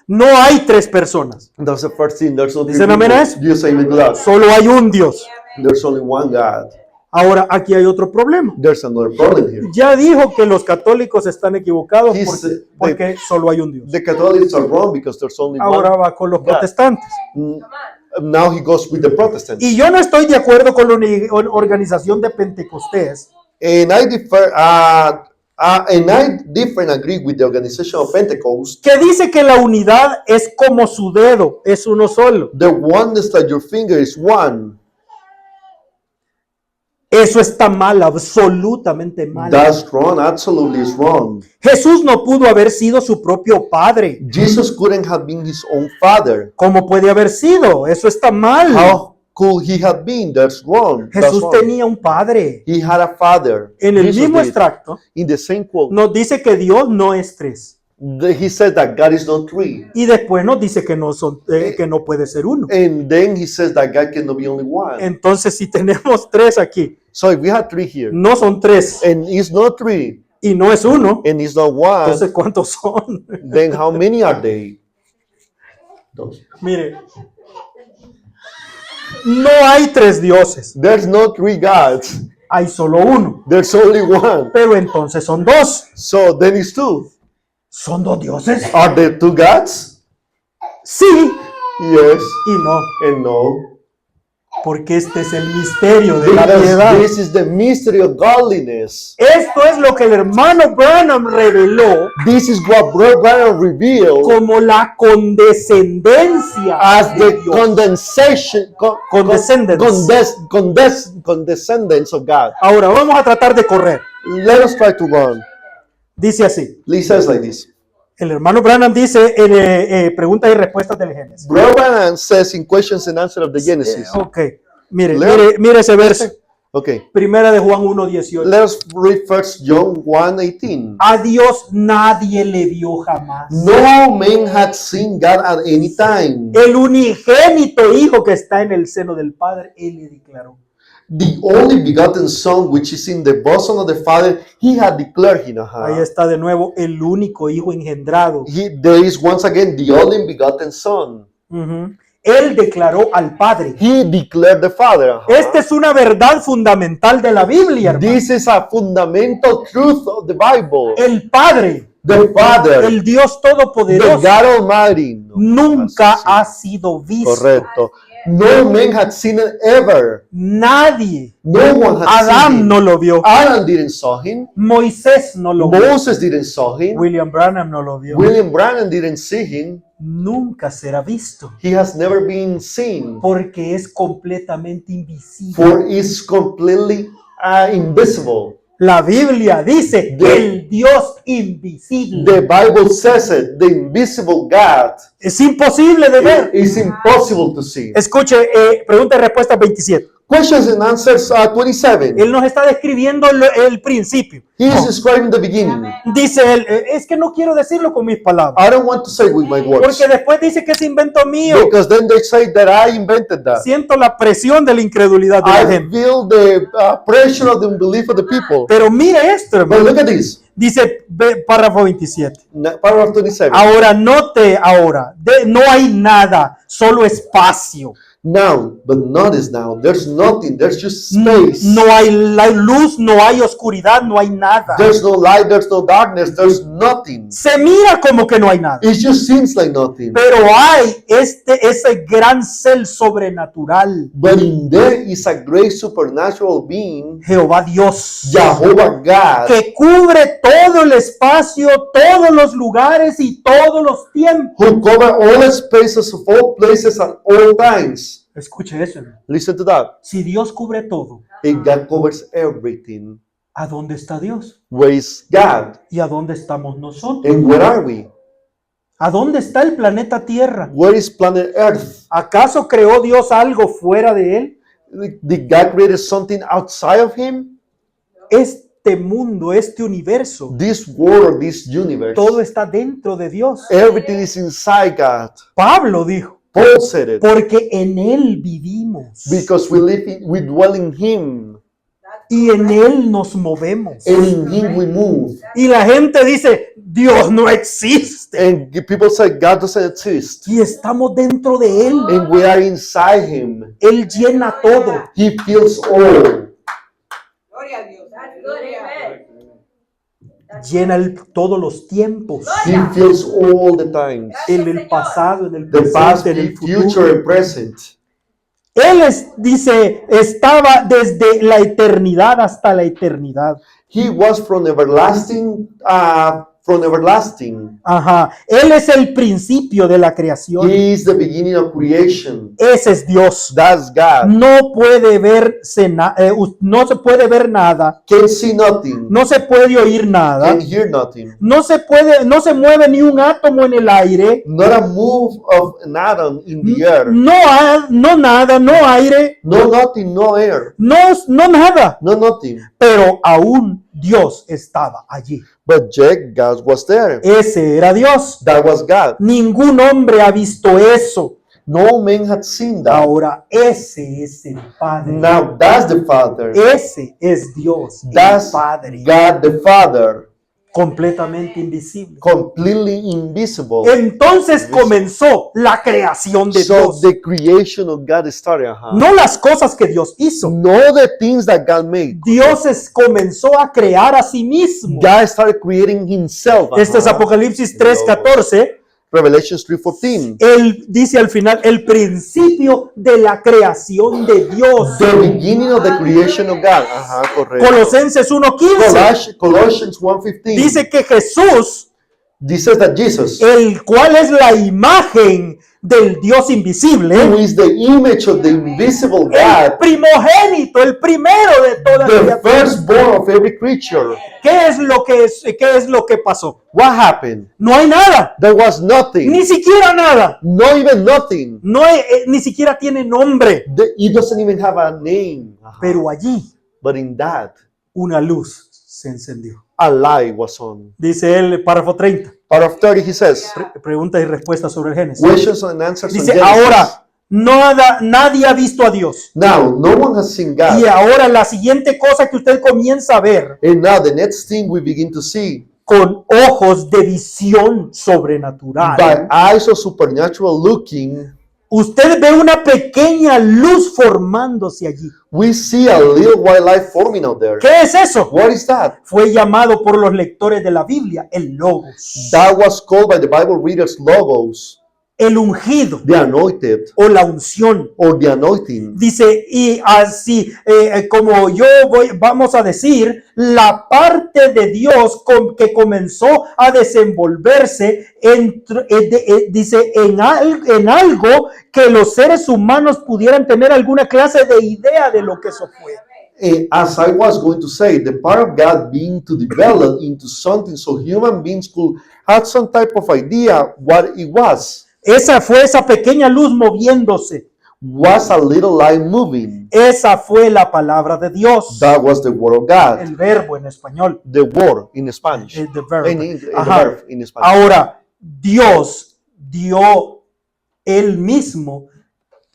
No hay 3 personas. That's the first thing. There's no ¿Dicen amén a eso? Dios amen to that. Solo hay un Dios. There's only one God. Ahora, aquí hay otro problema. There's another problem here. Ya dijo que los católicos están equivocados He's- porque solo hay un Dios. The Catholics are wrong because there's only Ahora one. va con los protestantes. Now he goes with the Protestants. Y yo no estoy de acuerdo con la organización de Pentecostés, And I differ and agree with the organization of Pentecost. que dice que la unidad es como su dedo, es uno solo. The oneness that your finger is one. Eso está mal, absolutamente mal. That's wrong. Absolutely is wrong. Jesús no pudo haber sido su propio padre. Jesus couldn't have been his own father. ¿Cómo puede haber sido? Eso está mal. How could he have been? That's wrong. That's Jesús wrong. tenía un padre. He had a father. En el Jesus mismo did. extracto In the same quote, nos dice que Dios no es 3. he said that God is not 3. Y después nos dice que que no puede ser uno. And then he says that God cannot be only one. Entonces, si tenemos 3 aquí, So if we have 3 here, no son 3 and it's not 3, y no es uno, and it's not one, entonces ¿cuántos son? then how many are they? Those. Mire, no hay 3 dioses, There's no 3 gods. hay solo uno, There's only one. pero entonces son 2. So then it's 2. ¿Son 2 dioses? Are there 2 gods? Sí Yes y no, and no. porque este es el misterio de la Because piedad. this is the mystery of godliness. Esto es lo que el hermano Branham reveló This is what Brother Branham revealed como la condescendencia as de the Dios. condensation, condescendence of God. Ahora vamos a tratar de correr. Let us try to run. Dice así. It says like this. El hermano Branham dice en preguntas y respuestas del Génesis. Brother Branham says in questions and answers of the Genesis. Ok, mire, Leo. mire ese verso. Okay. Primera de Juan 1:18. Let us read first John 1:18. A Dios nadie le vio jamás. No man had seen God at any time. El unigénito Hijo que está en el seno del Padre, Él le declaró. The only begotten Son which is in the bosom of the Father, he had declared him. Ahí está de nuevo el único Hijo engendrado. There is once again the only begotten Son. Ujú. Él declaró al Padre. He declared the Father. Esta es una verdad fundamental de la Biblia, hermano. This is a fundamental truth of the Bible. El Padre, The Father, el Dios the Todopoderoso, God Almighty, nunca ha sido visto. correcto. No man had seen it ever. Nadie. No one had seen Adán him. no lo vio. Adam didn't saw him. Moisés no lo vio. Moses didn't saw him. William Branham no lo vio. William Branham didn't see him. Nunca será visto. He has never been seen. Porque es completamente invisible. For it's completely invisible. La Biblia dice The- el Dios invisible. The Bible says it. The invisible God Es imposible de ver. is impossible to see. Escuche, pregunta y respuesta 27. Questions and answers 27. Él nos está describiendo el principio. He is describing the beginning. Dice él, es que no quiero decirlo con mis palabras. I don't want to say with my words. Porque después dice que es invento mío. Because then they say that I invented that. Siento la presión de la incredulidad de la I gente. feel the pressure of the unbelief of the people. Pero mire esto, But hermano. look at this. Dice párrafo 27. Paragraph 27. Ahora, note ahora, no hay nada, solo espacio. Now, but notice now, there's nothing, there's just space. No hay luz, no hay oscuridad, no hay nada. There's no light, there's no darkness, there's nothing. Se mira como que no hay nada. It just seems like nothing. Pero hay ese gran ser sobrenatural, But in there is a great supernatural being, Jehová Dios, Jehovah God, que cubre todo el espacio, todos los lugares y todos los tiempos. who cover all the spaces of all places at all times. Escuche eso, hermano. Listen to that. Si Dios cubre todo, And God covers everything. ¿a dónde está Dios? Where is God? ¿Y a dónde estamos nosotros? And where are we? ¿A dónde está el planeta Tierra? Where is planet Earth? ¿Acaso creó Dios algo fuera de él? Did God create something outside of him? Este mundo, este universo, This world, this universe, todo está dentro de Dios. everything is inside God. Pablo dijo, Paul said it. porque en él vivimos Because we dwell in him, y en él nos movemos. and in him we move. Y la gente dice, Dios no existe. And people say God doesn't exist. Y estamos dentro de él. And we are inside him. Él llena todo. He feels all. Gloria a Dios. That's good, amen. Llena todos los tiempos. He feels all the times. En el pasado, en el The past, presente, en the el futuro. future, and present. Él dice, estaba desde la eternidad hasta la eternidad. He was from everlasting. Ajá. Él es el principio de la creación. He is the beginning of creation. Ese es Dios. That's God. No puede verse no se puede ver nada. Can't see nothing. No se puede oír nada. Can't hear nothing. No se mueve ni un átomo en el aire. Not a move of an atom in the air. No nada, no aire, No nothing, no air. no nada. No nothing. Pero aún Dios estaba allí. But yet God was there. Ese era Dios. That was God. Ningún hombre ha visto eso. No man had seen that. Ahora, ese es el Padre. Now that's the Father. Ese es Dios, el That's Padre, God the Father. completamente invisible. Completely invisible. Entonces comenzó la creación de So Dios. the creation of God started. No las cosas que Dios hizo. No the things that God made. Dios comenzó a crear a sí mismo. God started creating himself. Este es Apocalipsis 3:14. Revelation 3:14. Él dice al final, el principio de la creación de Dios. The beginning of the creation of God. Ajá, correcto. Colosenses 1:15 Colossians 1:15. dice que Jesús, This says that Jesus, el cual es la imagen del Dios invisible, who is the image of the invisible el God, primogénito, el primero de toda the criatura. firstborn of every creature. ¿Qué es lo que pasó? What happened? No hay nada, There was nothing. ni siquiera nada. Not even nothing. No ni siquiera tiene nombre, It doesn't even have a name. pero allí But in that, una luz se encendió. a light was on. Dice él, párrafo 30, Paragraph 30, he says, preguntas y respuestas sobre el Génesis. questions and answers on Dice, Genesis. ahora, nadie ha visto a Dios. Now, no one has seen God. Y ahora la siguiente cosa que usted comienza a ver And now the next thing we begin to see con ojos de visión sobrenatural. by eyes of supernatural looking, Usted ve una pequeña luz formándose allí. we see a little white light forming out there. ¿Qué es eso? What is that? Fue llamado por los lectores de la Biblia el Logos, That was called by the Bible readers logos, el ungido the anointed, o la unción. or the anointing. Dice, y así, como vamos a decir, la parte de Dios que comenzó a desenvolverse dice, en algo que los seres humanos pudieran tener alguna clase de idea de lo que eso fue. As I was going to say, the part of God being to develop into something so human beings could have some type of idea what it was Esa pequeña luz moviéndose. a little light moving. Esa fue la palabra de Dios. That was the word of God. El verbo en español. The word in Spanish. The verb. The Ajá. verb in Spanish. Ahora, Dios dio él mismo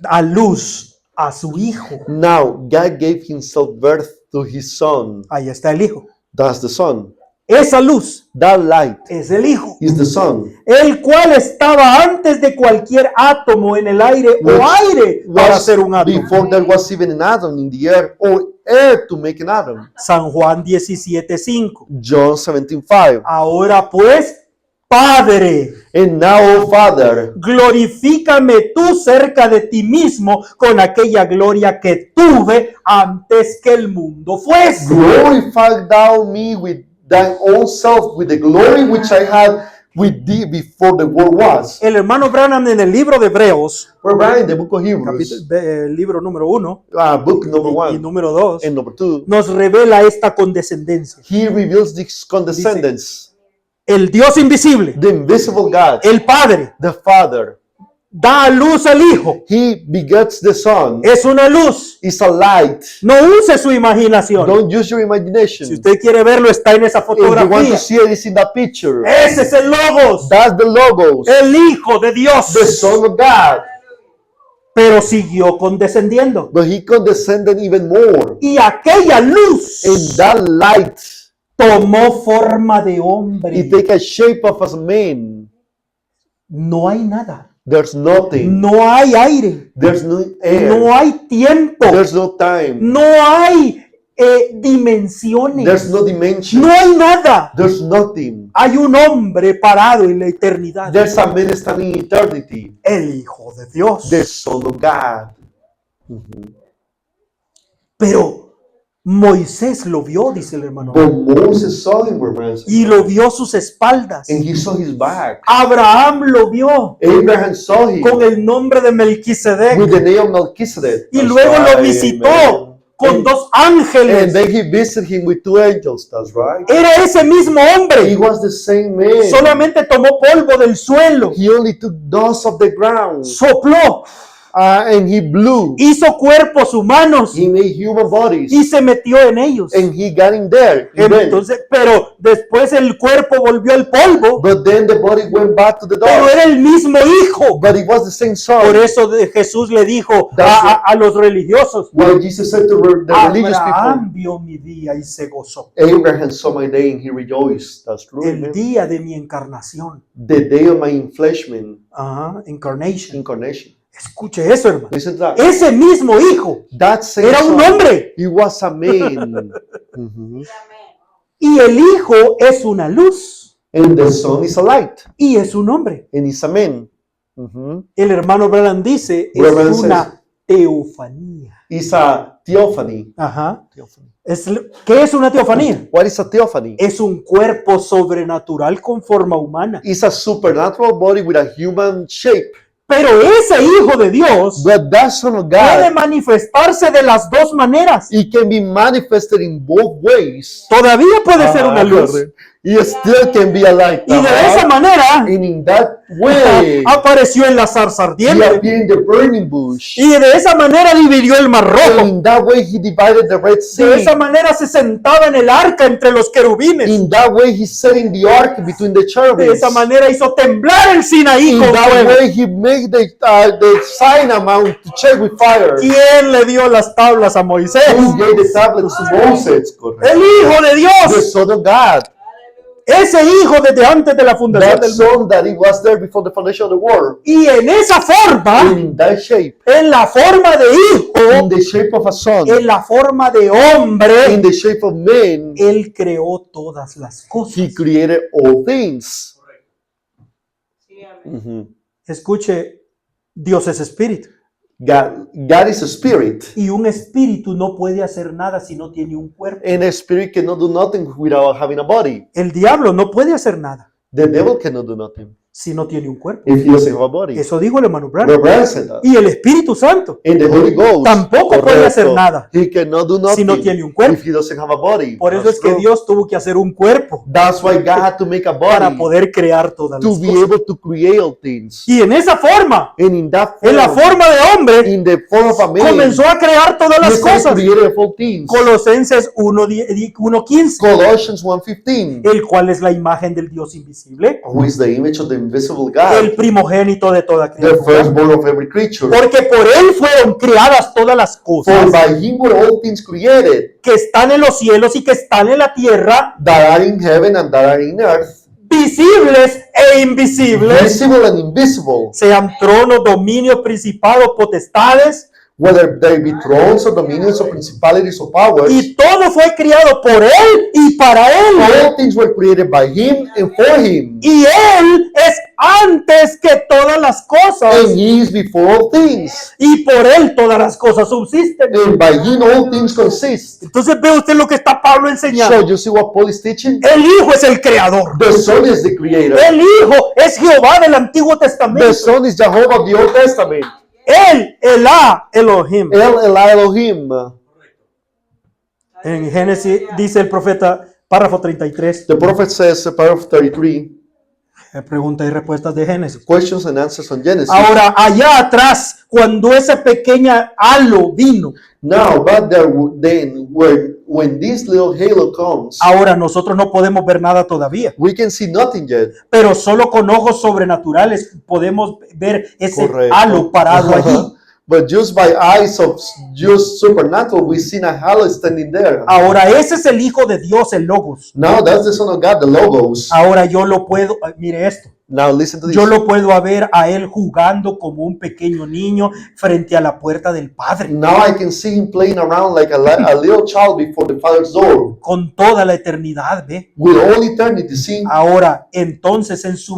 a luz a su hijo. Now, God gave himself birth to his son. Ahí está el hijo. That's the son. Esa luz That light es el hijo, is the son. el cual estaba antes de cualquier átomo en el aire o aire para Was ser un átomo. before there was even an atom in the air or air to make an atom. San Juan 17:5. John 17:5. Ahora pues, Padre, And now, O Father, glorifícame tú cerca de ti mismo con aquella gloria que tuve antes que el mundo fuese. glorify thou me with thine own self, with the glory which I had with thee before the world was. El hermano Branham en el libro de Hebreos, We're right in the book of Hebrews, libro número 1 book number y 1 número 2, and number 2. nos revela esta condescendencia. He reveals this condescendence, El Dios invisible, the invisible God, el Padre, the Father. da a luz al Hijo. He begets the Son. Es una luz. It's a light. No use su imaginación. Don't use your imagination. Si usted quiere verlo, está en esa If you want fotografía. to see it, it's in that picture. Ese es el Logos, That's the logos, el Hijo de Dios. the Son of God. Pero siguió condescendiendo. But he condescended even more. Y aquella luz And that light, tomó forma de it hombre. take a shape of a man. No hay nada. There's nothing. No hay aire. There's no air. No hay tiempo. There's no time. No hay dimensiones. There's no dimension. No hay nada. There's nothing. Hay un hombre parado en la eternidad. There's a man standing in eternity. El Hijo de Dios. The Son of God. Pero Moisés lo vio, dice el hermano. But Moses saw him, brothers, Y lo vio sus espaldas. and he saw his back. Abraham lo vio Abraham saw him con el nombre de Melquisedec. with the name of Melchizedek. Y That's luego lo right, visitó amen. con dos And ángeles. then he visited him with two angels. That's right. Era ese mismo He hombre. was the same man. Solamente tomó polvo del suelo. He only took dust of the ground Sopló. and he blew. Hizo cuerpos humanos. He made human bodies Y se metió en ellos. and he got in there. He went. Entonces, pero después el cuerpo volvió al polvo. But then the body went back to the Pero dust. era el mismo hijo. But it was the same Por son. eso Jesús le dijo a los religiosos: What Jesus said to the religious people, Abraham vio mi día y se gozó. Abraham saw my day and he rejoiced. That's true. El amen. día de mi encarnación. The day of my infleshment, Ajá, incarnation. incarnation. Escuche eso, hermano. Listen to that. Ese mismo hijo That same era un son, hombre. he was a man. Mhm. Y el hijo es una luz. And the Son is a light. y es un hombre. And it's a man. Mhm. El hermano Branham dice, es Branham una teofanía. It's a theophany. Ajá. Theophany. ¿Qué es una teofanía? What is a theophany? Es un cuerpo sobrenatural con forma humana. It's a supernatural body with a human shape. Pero ese hijo de Dios But that Son of puede God, manifestarse de las dos maneras. it can be manifested in both ways. Todavía puede ser una luz. It still can be a light. Y de esa manera And in that way, apareció en la zarza he ardiente. appeared in the burning bush. Y de esa manera dividió el mar And rojo. in that way, he divided the Red De Sea. esa manera se sentaba en el arca entre los querubines. In that way, he set in the ark between the De cherubims. esa manera hizo temblar el Sinaí In con that fuego. way, he made the sign amount to check with fire. ¿Quién le dio las tablas a Moisés? Who gave the tablets to Moses? El Hijo de The Dios. Son of God. Ese hijo desde antes de la fundación That del mundo. Son that it was there before the foundation of the world. Y en esa forma, And in that shape, en la forma de in hijo, the shape of a son, en la forma de in hombre, the shape of man, él creó todas las cosas. he created all things. Sí, amén. Mhm. Escuche, Dios es espíritu. God is a spirit. Y un espíritu no puede hacer nada si no tiene un cuerpo. And a spirit cannot do nothing without having a body. El diablo no puede hacer nada The devil cannot do nothing si no tiene un cuerpo. if he doesn't have a body. Eso dijo el hermano Branham. The Branham said that. Y el Espíritu Santo And the Holy Ghost tampoco puede hacer nada He cannot do si nothing no tiene un cuerpo. if he doesn't have a body. Por eso That's es que true. Dios tuvo que hacer un cuerpo That's why God had to make a para body poder crear todas to las be cosas. able to create all things. Y en esa forma, And in that en la form, forma de hombre, in the form of a man, comenzó a crear todas he las started cosas. creating all things. Colosenses 1:15, Colossians 1:15, el cual es la imagen del Dios invisible, who is the image of the invisible God, el primogénito de toda the criatura. firstborn of every creature. Porque por él fueron creadas todas las For cosas by him were all things created, que están en los cielos y que están en la tierra, that are in heaven and that are in earth, visibles e invisibles, visible and invisible, sean tronos, dominios, principados, potestades, whether they be thrones or dominions or principalities or powers. y todo fue criado por él y para él. All things were created by him and for him. Y él es antes que todas las cosas, And he is before all things. y por él todas las cosas subsisten. And by him all things consist. Entonces ve usted lo que está Pablo enseñando. So you see what Paul is teaching? El Hijo es el creador. The Son is the creator. El Hijo es Jehová del Antiguo The Testamento. Son is Jehovah of the Old Testament. Él, Elá, Elohim. El Elohim. En Génesis dice el profeta, párrafo 33, The prophet says, paragraph 33, preguntas y respuestas de Génesis. questions and answers on Genesis. Ahora, allá atrás, cuando ese pequeña halo vino, Now, but there, then, when this little halo comes, ahora nosotros no podemos ver nada todavía, we can see nothing yet. pero solo con ojos sobrenaturales podemos ver ese Correcto. halo parado allí. But just by eyes of just supernatural, we seen a halo standing there. Ahora, ese es el Hijo de Dios, el Logos. Now that's the Son of God, the Logos. Ahora yo lo puedo, mire esto, Now listen to this. yo lo puedo ver a él jugando como un pequeño niño frente a la puerta del Padre, Now I can see him playing around like a little child before the Father's door. con toda la eternidad, ¿ve? With all eternity, see? Ahora, entonces en su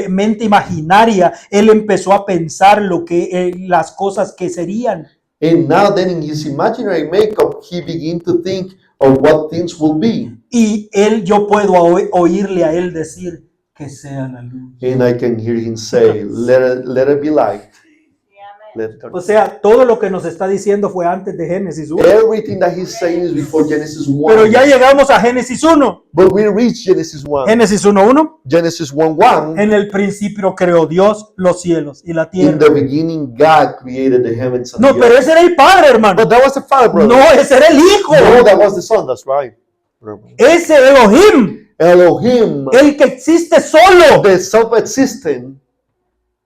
mente imaginaria, él empezó a pensar lo que las cosas que serían. And now then in his imaginary makeup, he began to think of what things will be. Y yo puedo oírle a él decir que sea la luz. And I can hear him say, let it be light. Sí, amén. Let it O sea, todo lo que nos está diciendo fue antes de Génesis 1. Everything that he's saying is before Genesis 1. Pero ya llegamos a Génesis 1. But we reach Genesis 1. Génesis 1:1. Genesis 1:1. En el principio creó Dios los cielos y la In tierra. the beginning, God created the heavens and No, the pero earth. ese era el Padre, hermano. But that was the Father, brother. No, ese era el Hijo. No, that was the Son. That's right. Ese Elohim, Elohim, el que existe solo, the self-existent,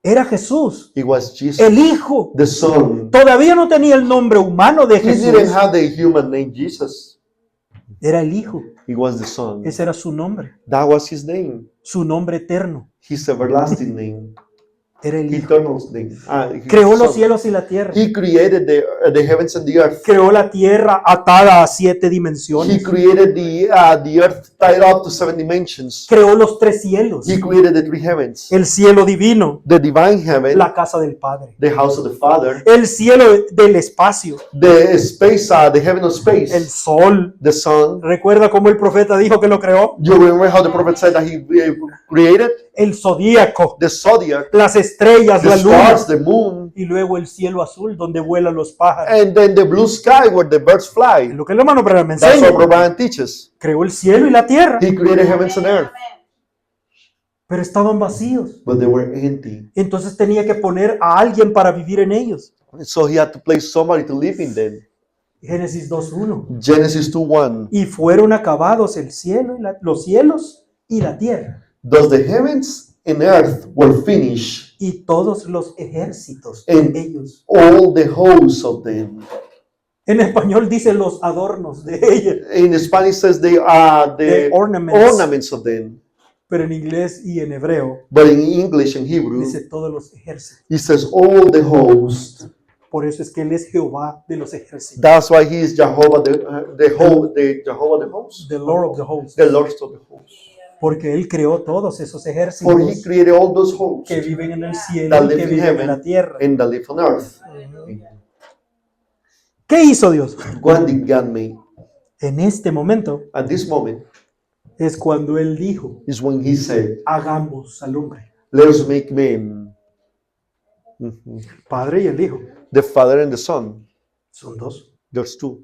era Jesús, it was Jesus, el Hijo. the Son. Todavía no tenía el nombre humano de He didn't Jesús. have the human name Jesus. Era el Hijo. He was the Son. Ese era su nombre, That was his name, su nombre eterno. his everlasting name. era el Hijo. eternal thing. Creó los Son. cielos y la tierra. He created the heavens and the earth. Creó la tierra atada a 7 He dimensiones. created the earth tied up to 7 dimensions. Creó los 3 cielos. He created the 3 heavens. El cielo divino, The divine heaven, la casa del Padre. the house of the Father, El cielo del espacio, the space, the heaven of el space, sol. the sun. ¿Recuerda cómo el profeta dijo que lo creó? You remember how the prophet said that he created El zodíaco, the zodiac, las estrellas, the la luna. stars, the moon, Y luego el cielo azul donde vuelan los pájaros. and then the blue sky where the birds Es fly. lo que el hermano Branham me That's what enseña. Brian teaches. Creó el cielo y la tierra, He created heavens and earth, pero estaban vacíos. but they were empty. Entonces tenía que poner a alguien para vivir en ellos. So he had to place somebody to live in them. Génesis 2:1. Genesis 2:1. Y fueron acabados el cielo y los cielos y la tierra Thus the heavens and earth were finished, y todos los ejércitos En- de ellos. all the hosts of them. En español dice los adornos de ella, In Spanish says they are the The ornaments. ornaments of them. pero en inglés y en hebreo But in English and Hebrew, dice todos los ejércitos. he says all the hosts. Por eso es que él es Jehová de los ejércitos, That's why he is Jehovah, the Jehovah the hosts, the Lord of the hosts, the Lord of the hosts. porque él creó todos esos For he ejércitos created all those hosts que viven en el cielo that y que live in viven en la heaven tierra. and that live on earth. ¿Qué hizo Dios? What did God make? En este momento At this moment es cuando él dijo, is when he said, hagamos al hombre, let us make men. Padre y el Hijo. The Father and the Son. Son dos. There's two.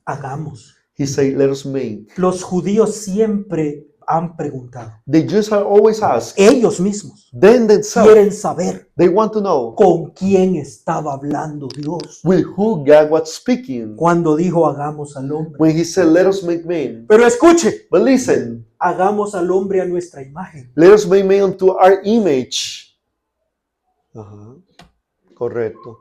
Hagamos. He said, let us make. Los judíos siempre han preguntado. The Jews have always asked, Ellos mismos then themselves, quieren saber they want to know con quién estaba hablando Dios with who God was speaking cuando dijo hagamos al hombre. when he said, let us make men. Pero escuche, But listen, hagamos al hombre a nuestra imagen. let us make man unto our image. Correcto.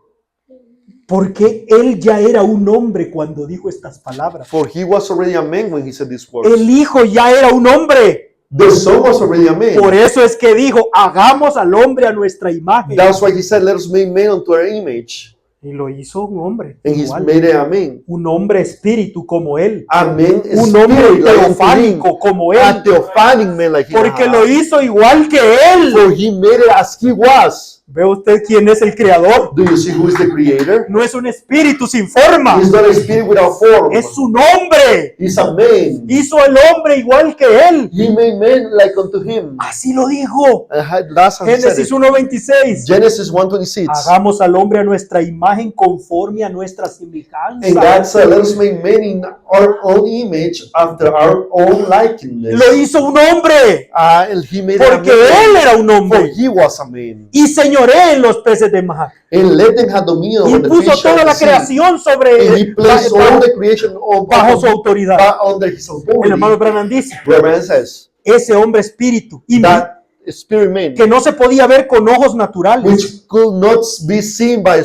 Porque él ya era un hombre cuando dijo estas palabras. For he was already a man when he said these words. El Hijo ya era un hombre. The Son was already a Por man. eso es que dijo, hagamos al hombre a nuestra imagen. That's why he said, let us make man unto our image. Y lo hizo un hombre. And he's igual. made it a man. Un hombre espíritu como él. A man is Un hombre spirit like unto him. teofánico como A él. theophanic man like him. Porque lo hizo igual que él. For he made it as he was. ¿Ve usted quién es el creador? Do you see who is the creator? No es un espíritu sin forma. He's not a spirit without form. Es un hombre. He's a man. Hizo al hombre igual que él. He made men like unto him. Así lo dijo. That's how he said Génesis it. 1:26. Genesis 1:26. Hagamos al hombre a nuestra imagen conforme a nuestra And God semejanza. said, let us make men in our own image after our own likeness. Lo hizo un hombre. And he made it a Porque man. él era un For hombre. he was a man. Y señoré en los peces de mar. And let them have dominion Y over the puso fish toda of la the sea. creación And sobre he placed all the creation bajo su autoridad. under his El hermano authority. Branham dice, Reverend says ese hombre espíritu y that spirit man, que no se podía ver con ojos naturales, which could not be seen by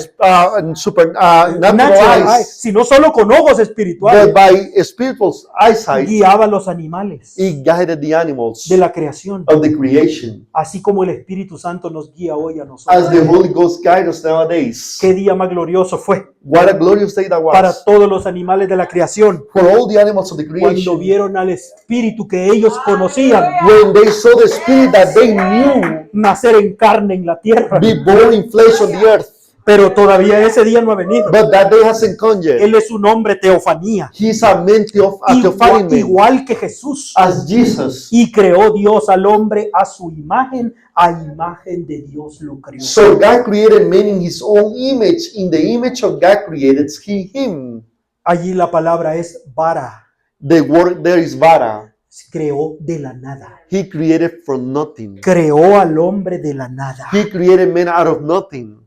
natural natural eyes, eyes, sino solo con ojos but espirituales, by spiritual eyesight, guiaba a los animales he guided the animals de la creación, of the creation, así como el Espíritu Santo nos guía hoy a as nosotros. the Holy Ghost guides us nowadays. Qué día más glorioso fue What a glorious day that para was todos los animales de la creación for all the animals of the cuando creation. vieron al Espíritu que ellos conocían When they saw the spirit that they knew nacer en carne en la tierra. be born in flesh on the earth, Pero todavía ese día no ha venido. but that day hasn't come yet. Él es un hombre teofanía, He's a man, a theophany man, igual que Jesús. as Jesus. Y creó Dios al hombre a su imagen, a imagen de Dios lo creó. So God created man in his own image. In the image of God created he him. Allí la palabra es bara. The word there is vara. Creó de la nada. He created from nothing. Creó al hombre de la nada. He created man out of nothing.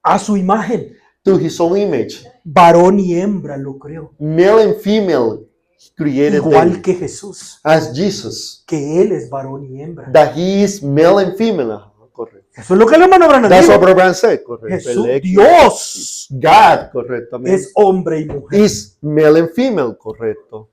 A su imagen, To his own image. varón y hembra lo creó. Male and female, he created Igual them que Jesús, as Jesus. que Él es varón y hembra. That he is male and female. Correcto. Eso es lo que el hermano Branham That's what dijo. Brother said. Correcto. Jesús, Elect- Dios, God, correctamente. es hombre y mujer. Is male and female, correcto.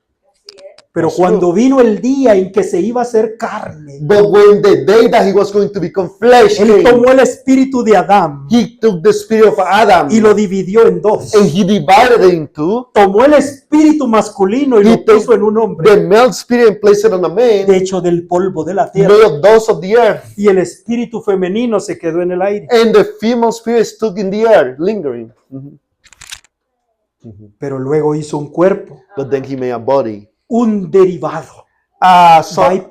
Pero That's cuando vino el día en que se iba a hacer carne, But when the day that he was going to become flesh él came, tomó el espíritu de Adán he took the spirit of Adam y lo dividió en dos. and he divided it into Tomó el espíritu masculino y He lo puso en un the hombre, male spirit and placed it on a de man, hecho del polvo de la tierra, made of those of the earth. y el espíritu femenino se quedó en el aire. And the female spirit stood in the air, lingering. Pero luego hizo un cuerpo, But then he made a body. un derivado,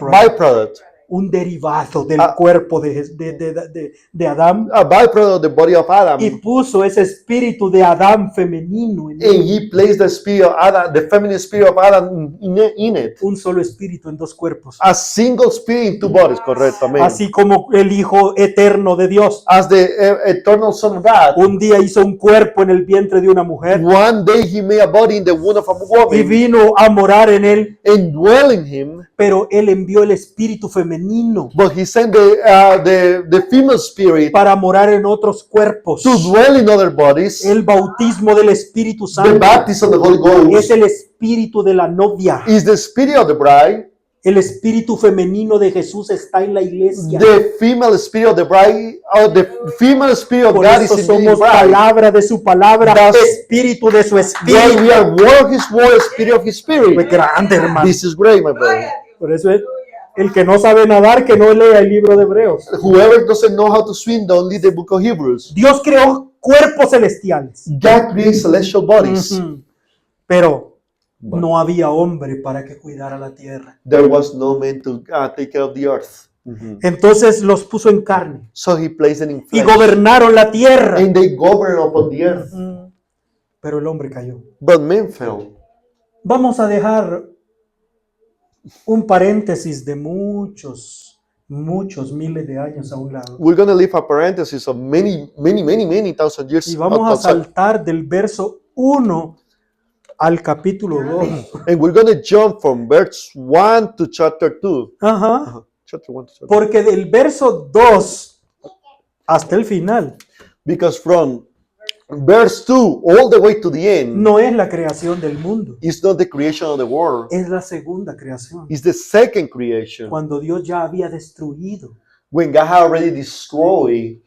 Byproduct. un derivado del Ah. cuerpo de Adán, A byproduct of the body of Adam. y puso ese espíritu de Adán femenino en And él. he placed the spirit of Adam, the feminine spirit of Adam in it. Un solo espíritu en dos cuerpos, A single spirit in two bodies, correctamente. así como el Hijo eterno de Dios. As the eternal Son of God. Un día hizo un cuerpo en el vientre de una mujer One day he made a body in the womb of a y woman vino a morar en él, and dwell in him. pero él envió el espíritu femenino But he sent the female spirit para morar en otros cuerpos. to dwell in other bodies. El bautismo del Espíritu The Santo baptism of the Holy es Ghost el espíritu de la novia. is the spirit of the bride. El espíritu femenino de Jesús está en la iglesia. The female spirit of the bride, or the female spirit of Por God is eso in the somos bride. palabra de su palabra, That's- espíritu de su Why espíritu. we are word of his word, spirit of his Fue spirit. grande, hermano. This is great, my brother. Por eso el que no sabe nadar, que no lea el libro de Hebreos. Whoever doesn't know how to swim, don't read the book of Hebrews. Dios creó cuerpos celestiales. God creates celestial bodies. Ujú. Pero no había hombre para que cuidara la tierra. There was no man to take care of the earth. Entonces los puso en carne So he placed it in y flesh. gobernaron la tierra. And they govern upon the earth. Pero el hombre cayó. But men fell. Vamos a dejar un paréntesis de muchos miles de años a un lado. We're going to leave a parenthesis of many thousand years Y vamos a outside. saltar del verso 1 al capítulo 2. And we're going to jump from verse 1 to chapter 2. Ajá. Chapter 1 to chapter 2. Porque del verso 2 hasta el final Because from verse 2 all the way to the end, no es la creación del mundo, it's not the creation of the world. es la segunda creación. It's the second creation. Cuando Dios ya había destruido When God had already destroyed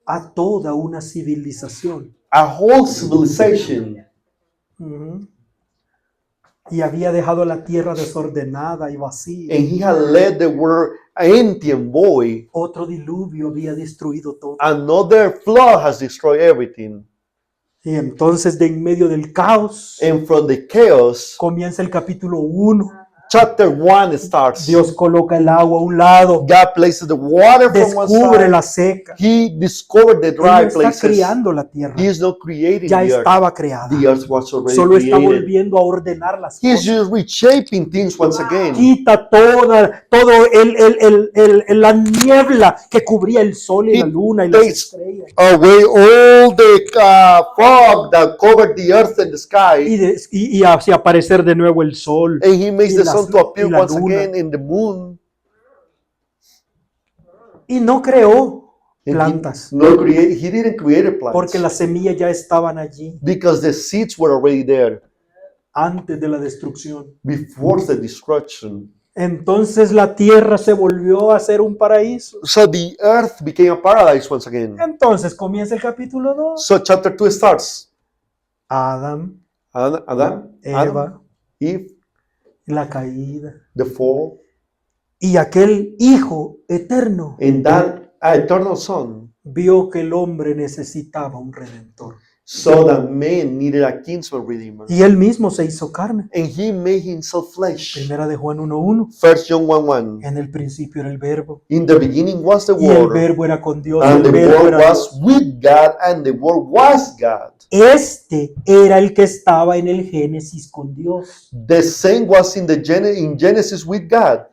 a toda una civilización. a whole civilization. Ujú. Y había dejado la tierra desordenada y vacía. And he had led the world empty and void. Otro diluvio había destruido todo. Another flood has destroyed everything. Y entonces de en medio del caos And from the chaos, comienza el capítulo 1. chapter 1 starts. Dios coloca el agua a un lado, God places the water from one descubre side. la seca. He discovered the Él no dry está places. criando la tierra, He is not creating ya the earth. estaba creada. The earth was already Solo está created. volviendo a ordenar las He is cosas. just reshaping things once again. Quita la niebla que cubría el sol y la luna y las takes estrellas. Away all the fog that covered the earth and the sky. Y hace aparecer de nuevo el sol. And he makes y the las- sun to appear y la once luna. again in the moon. Y no creó And plantas, he didn't create plants. porque las semillas ya estaban allí Because the seeds were already there antes de la destrucción. before the destruction. Entonces la tierra se volvió a ser un paraíso. So the earth became a paradise once again. Entonces comienza el capítulo 2. So chapter 2 starts. Adam, Adam, Eva, Eve, la caída. the fall, Y aquel hijo eterno and that eternal son. vio que el hombre necesitaba un redentor. So that man needed a kinsman redeemer. Y él mismo se hizo carne. And he made himself flesh. Primera de Juan 1:1. 1 John 1:1. En el principio era el verbo. In the beginning was the Y el Word, verbo era con Dios. and El the verbo Word era was Dios. with God, and the Word was God. Este era el que estaba en el Génesis con Dios. The same was in Genesis with God.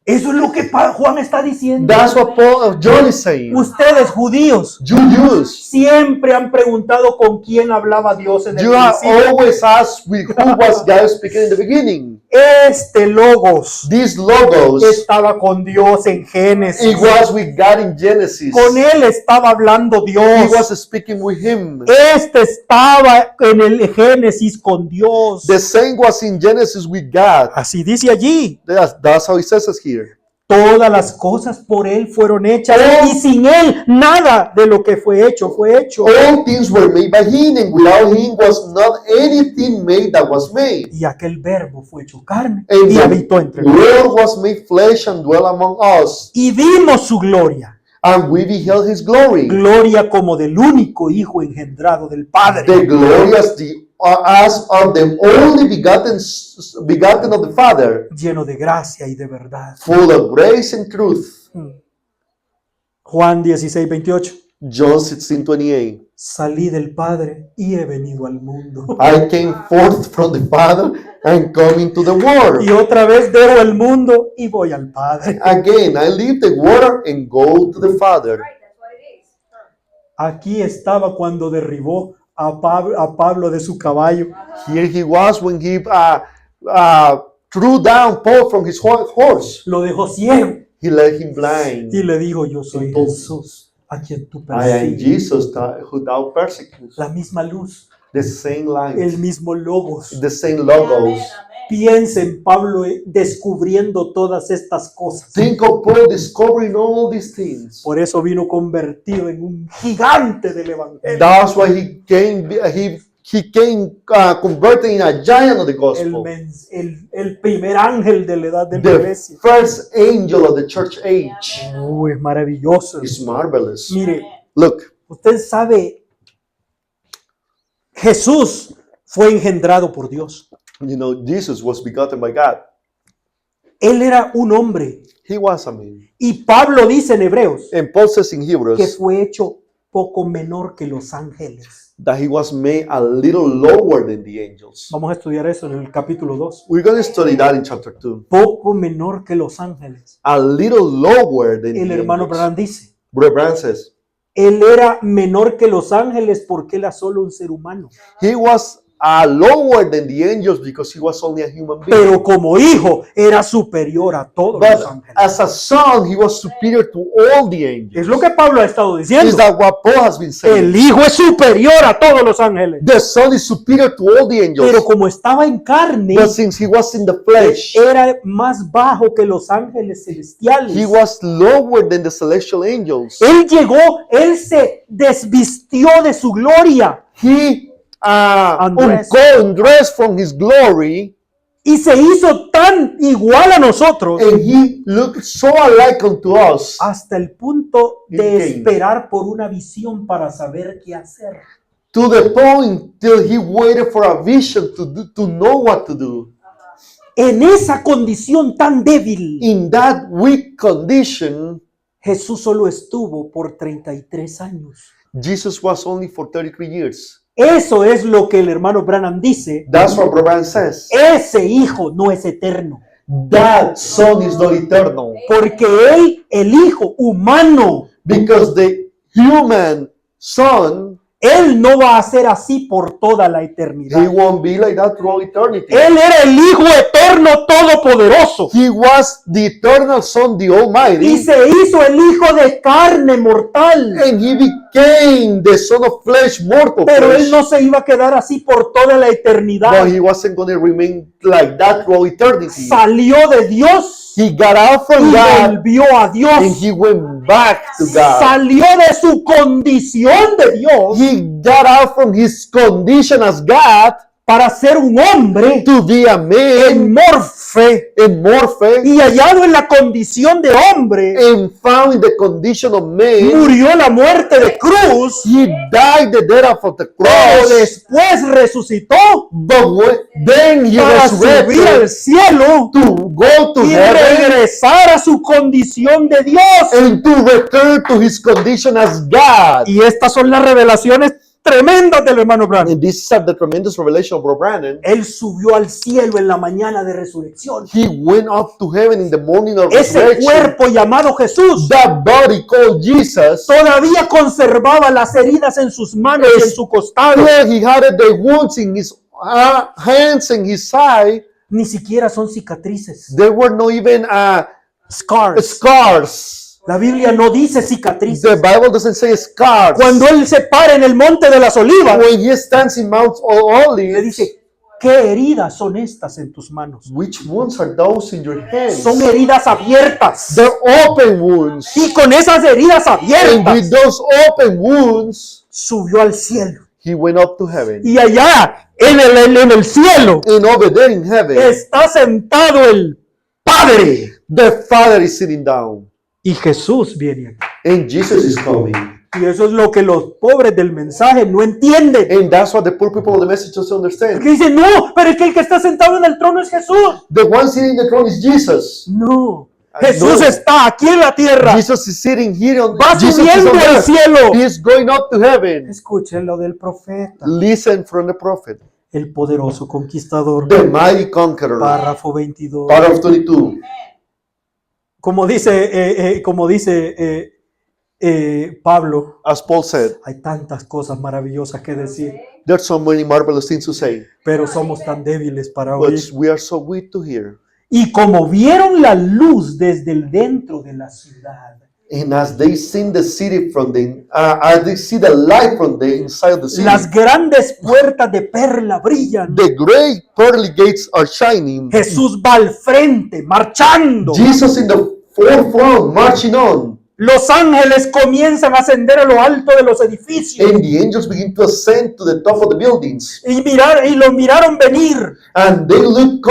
Eso es lo que Juan está diciendo. That's what John is saying. Ustedes, judíos, You Jews, siempre han preguntado con quién hablaba Dios en el you have principio. always asked with who was God speaking in the beginning. Este logos This logos, estaba con Dios en Génesis. it was with God in Genesis. Con él estaba hablando He Dios. was speaking with him. Este estaba en el Génesis con Dios. The same was in Genesis with God. Así dice allí. That's how it says it here. Todas las cosas por él fueron hechas y sin él nada de lo que fue hecho fue hecho. All things were made by him, and without him was not anything made that was made. Y aquel verbo fue hecho carne And y the habitó entre Word nosotros. was made flesh and dwelt among us, Y vimos su gloria. and we beheld his glory. Gloria como del único Hijo engendrado del Padre. The glory as of the only begotten of the Father, Lleno de gracia y de verdad. full of grace and truth. Juan 16:28. John 16:28. Salí del Padre y he venido al mundo. I came forth from the Father and come into the world. Y otra vez dejo el mundo y voy al Padre. Again, I leave the water and go to the Father. Aquí estaba cuando derribó a Pablo de su caballo. Here he was when he threw down Paul from his horse. Lo dejó ciego He left him blind. y le dijo: yo soy Entonces, Jesús a quien tú I am persigues. Jesus who thou persecutest. La misma luz, The same light, el mismo logos. the same logos. Piensa en Pablo descubriendo todas estas cosas. Think of Paul discovering all these things. Por eso vino convertido en un gigante del evangelio. That's why he came converted in a giant of the gospel. El primer ángel de la edad de la The iglesia. first angel of the church age. Es maravilloso. Is marvelous. Mire, Look, usted sabe, Jesús fue engendrado por Dios. you know, Jesus was begotten by God. Él era un hombre. He was a man. Y Pablo dice en Hebreos And Paul says in que Hebrews fue hecho poco menor que los ángeles. that he was made a little lower than the angels. Vamos a estudiar eso en el capítulo 2. We're going to study that in chapter 2. Poco menor que los ángeles. A little lower than El the hermano angels. Branham dice, Brother Branham says, él era menor que los ángeles porque era solo un ser humano. he was lower than the angels because he was only a human being. Pero como hijo era superior a todos los But ángeles. as a son, he was superior to all the angels. Es lo que Pablo ha estado diciendo. Is that what Paul has been saying? El hijo es superior a todos los ángeles. The son is superior to all the Pero angels. como estaba en carne, But since he was in the flesh, era más bajo que los ángeles celestiales. he was lower than the celestial angels. Él llegó, él se desvistió de su gloria He Undressed. undressed from his glory, y se hizo tan igual a nosotros and he looked so alike unto us, hasta el punto de He came. esperar por una visión para saber qué hacer. to the point till he waited for a vision to know what to do. En esa condición tan débil, In that weak condition, Jesús solo estuvo por 33 años. Jesus was only for 33 years. Eso es lo que el hermano Branham dice. That's what Brother says. Ese hijo no es eterno. That son is not eternal, Porque él, el hijo humano, because the human son, él no va a ser así por toda la he eternidad. won't be like that throughout eternity. Él era el hijo eterno todopoderoso. He was the eternal son, the Y Almighty, se hizo el hijo de carne mortal. and he became the son of flesh, mortal Pero él flesh. no se iba a quedar así por toda la eternidad. But he wasn't going to remain like that throughout eternity. Salió de Dios He got out from y God, volvió a and Dios. he went back to God. Salió de su condición de Dios He got out from his condition as God para ser un hombre to be a en man morfe in morphe, y hallado en la condición de hombre, and found in the condition of man. murió la muerte de cruz, He died the death of the pero cross, después resucitó then he para subir al resurrected cielo to go to y heaven regresar a su condición de Dios. and to return to his condition as God. Y estas son las revelaciones tremendas del hermano Branham. And these are the tremendous revelation of Brother Branham. Él subió al cielo en la mañana de resurrección. He went up to heaven in the morning of Ese resurrection. cuerpo llamado Jesús That body called Jesus, todavía conservaba las heridas en sus manos y en su costado. where he had the wounds in his hands and his side, Ni siquiera son cicatrices, there were no even scars. scars. La Biblia no dice cicatrices. The Bible doesn't say scars. Cuando él se para en el monte de las olivas, When he stands in Mount le Olives, dice, ¿qué heridas son estas en tus manos? which wounds are those in your hands? Son heridas abiertas. They're open wounds. Y con esas heridas And with abiertas, those open wounds, subió al cielo. he went up to heaven. Y allá, en el cielo, And over there in heaven, está sentado el Padre. the Father is sitting down. Y Jesús viene aquí. And Jesus is coming. Y eso es lo que los pobres del mensaje no entienden. And that's what the poor people of the message doesn't understand. Que dicen, no, pero es que el que está sentado en el trono es Jesús. The one sitting in the throne is Jesus. No, I Jesús know. está aquí en la tierra. Jesus is sitting here on Va Jesus is subiendo on al earth. cielo. He is going up to heaven. Escuchen lo del profeta, Listen from the prophet. el poderoso conquistador. The mighty conqueror. Párrafo 22. Paragraph 22. Como dice Pablo, As Paul said, hay tantas cosas maravillosas que decir, there's so many marvelous things to say, pero somos tan débiles para but oír. we are so weak to hear. Y como vieron la luz desde el dentro de la ciudad, And as they see the city from as they see the light from the inside of the city, las grandes puertas de perla brillan. the great pearly gates are shining. Jesús va al frente, marchando. Jesus in the forefront, marching on. Los ángeles comienzan a ascender a lo alto de los edificios And the angels begin to ascend to the top of the buildings. y lo miraron venir. And they look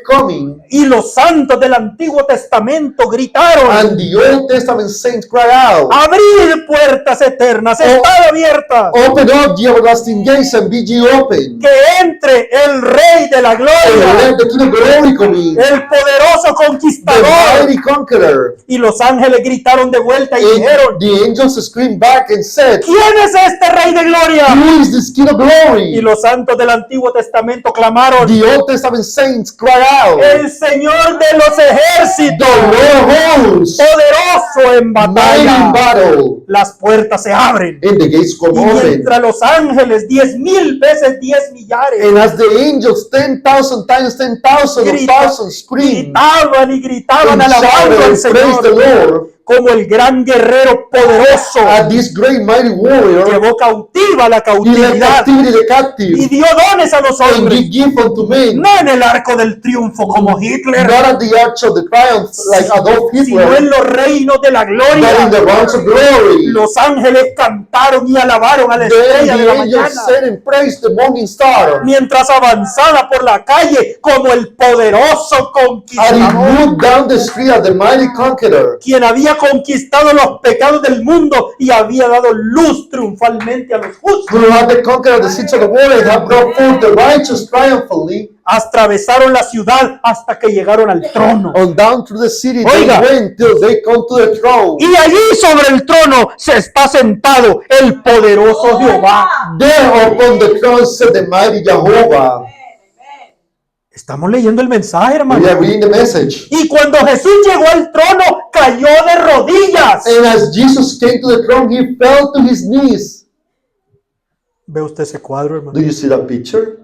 coming. Y los santos del Antiguo Testamento gritaron: And the Old Testament saints cry out, abrid puertas eternas, estad abiertas, open up the everlasting gates and be ye open. que entre el Rey de la And Gloria, let the King of Glory come in, el poderoso the conquistador. mighty conqueror. Y los ángeles gritaron de vuelta y dijeron: And the angels screamed back and said, ¿quién es este Rey de Gloria? who is this King of Glory? Y los santos del Antiguo Testamento clamaron: The Old Testament saints cry out, el Señor de los the ejércitos, Lord hosts, poderoso en mighty in batalla. battle. Las puertas se abren. And the gates come Y open. mientras los ángeles 10,000 veces 10 millares And as the angels 10,000 times 10,000 of thousands scream gritaban y gritaban and alabando shout al and praise the Señor, Lord, como el gran guerrero poderoso at this great mighty warrior, llevó cautiva la he led cautividad captivity the y captive, dio dones a los and hombres, he give unto men, no en el arco del triunfo como Hitler, not at the arch of the triumph like Adolf sino en Hitler, los reinos de la but in gloria. the realms of glory. Los ángeles cantaron y alabaron a la Then estrella de the la angels mañana, said and praised the morning star, mientras avanzaba por la calle como el poderoso and he conquistador, moved down the street as the mighty conqueror, quien había conquistado los pecados del mundo y había dado luz triunfalmente a los justos. who had the conqueror of the sins of the world and had brought forth the righteous triumphantly. Atravesaron la ciudad hasta que llegaron al trono. On down through the city Oiga. they went till they come to the throne. Y allí sobre el trono se está sentado el poderoso Jehová. There upon the throne sat the mighty Jehovah. Estamos leyendo el mensaje, We hermano. are reading the message. Y cuando Jesús llegó al trono, cayó de rodillas. And as Jesus came to the throne, he fell to his knees. ¿Ve usted ese cuadro, hermano? Do you see that picture?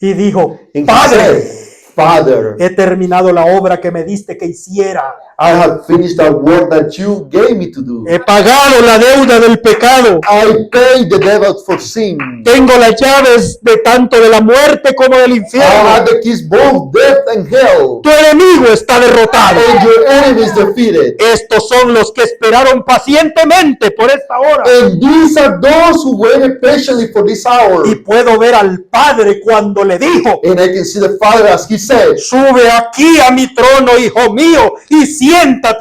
Y dijo: And he Padre, said, Father, he terminado la obra que me diste que hiciera. I have finished that work that you gave me to do. He pagado la deuda del pecado. I paid the debt for sin. Tengo las llaves de tanto de la muerte como del I infierno. have the keys both death and hell. Tu enemigo está derrotado. And your enemy is defeated. Estos son los que esperaron pacientemente por esta hora. And these are those who waited patiently for this hour. Y puedo ver al Padre cuando le dijo: And I can see the Father as he said, sube aquí a mi trono, hijo mío, y siéntate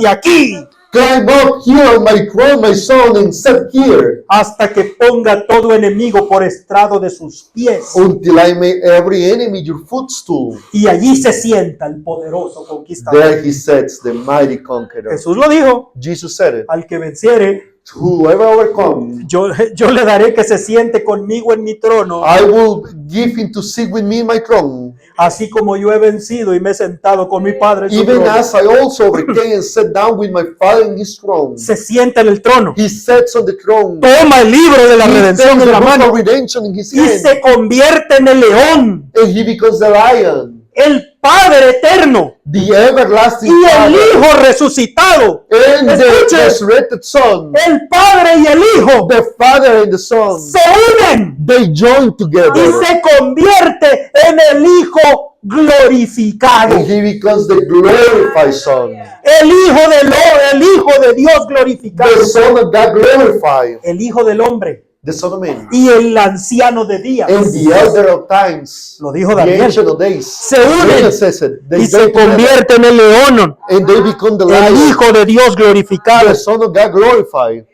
aquí climb up here on my throne, my son, and sit here hasta que ponga todo enemigo por estrado de sus pies. until I make every enemy your footstool. Y allí se sienta el poderoso conquistador. There he sits, the mighty conqueror. Jesús lo dijo: Jesus said it. al que venciere, whoever overcomes, yo le daré que se siente conmigo en mi trono, I will give him to sit with me in my throne, así como yo he vencido y me he sentado con mi Padre en su even trono. as I also overcame and sat down with my Father in his throne. Se sienta en el trono, He sits on the throne. toma el libro de la He redención takes en the la book mano of redemption in his y hand, se convierte en el león, and he becomes the lion, el Padre eterno the everlasting y el Father, Hijo resucitado. and the Escuche. resurrected Son. El Padre y el Hijo The Father and the Son, se unen they join y together, se convierte en el Hijo glorificado. and he becomes the glorified Son, El Hijo de Dios the glorificado. Son of God glorified, El Hijo del hombre the Son of Man, y el anciano de días. and the Elder of Times, Lo dijo the Daniel. Ancient of Days. Se unen Daniel says it. They y join se together, convierte en el león, and they become the el lion, Hijo de Dios glorificado. the Son of God glorified.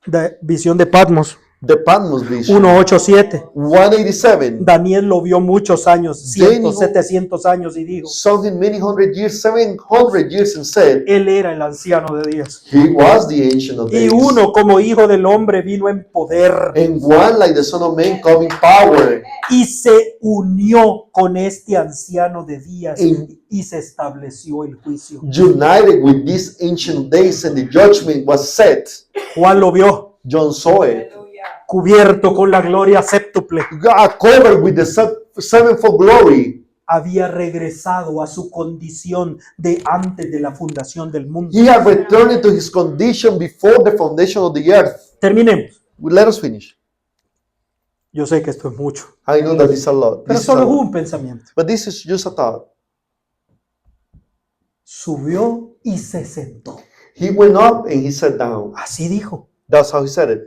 De visión de Patmos The Patmos vision, 1:8-7. 187. Daniel lo vio muchos años, Daniel- 700 años, y dijo: Saw him many hundred years, 700 years, and said, Él era el anciano de días. he was the Ancient of Y Days. uno como hijo del hombre vino en poder And one like the Son of Man come in power, y se unió con este anciano de días Y- y se estableció el juicio. united with this Ancient of Days, and the judgment was set. Juan lo vio John saw it. cubierto con la gloria séptuple. God covered with the sevenfold glory. Había regresado a su condición de antes de la fundación del mundo. He had returned to his condition before the foundation of the earth. Terminemos. Let us finish. Yo sé que esto es mucho, I know that it's a lot. pero This is a solo es lot. un pensamiento. But this is just a thought. Subió y se sentó. He went up and he sat down. Así dijo. That's how he said it.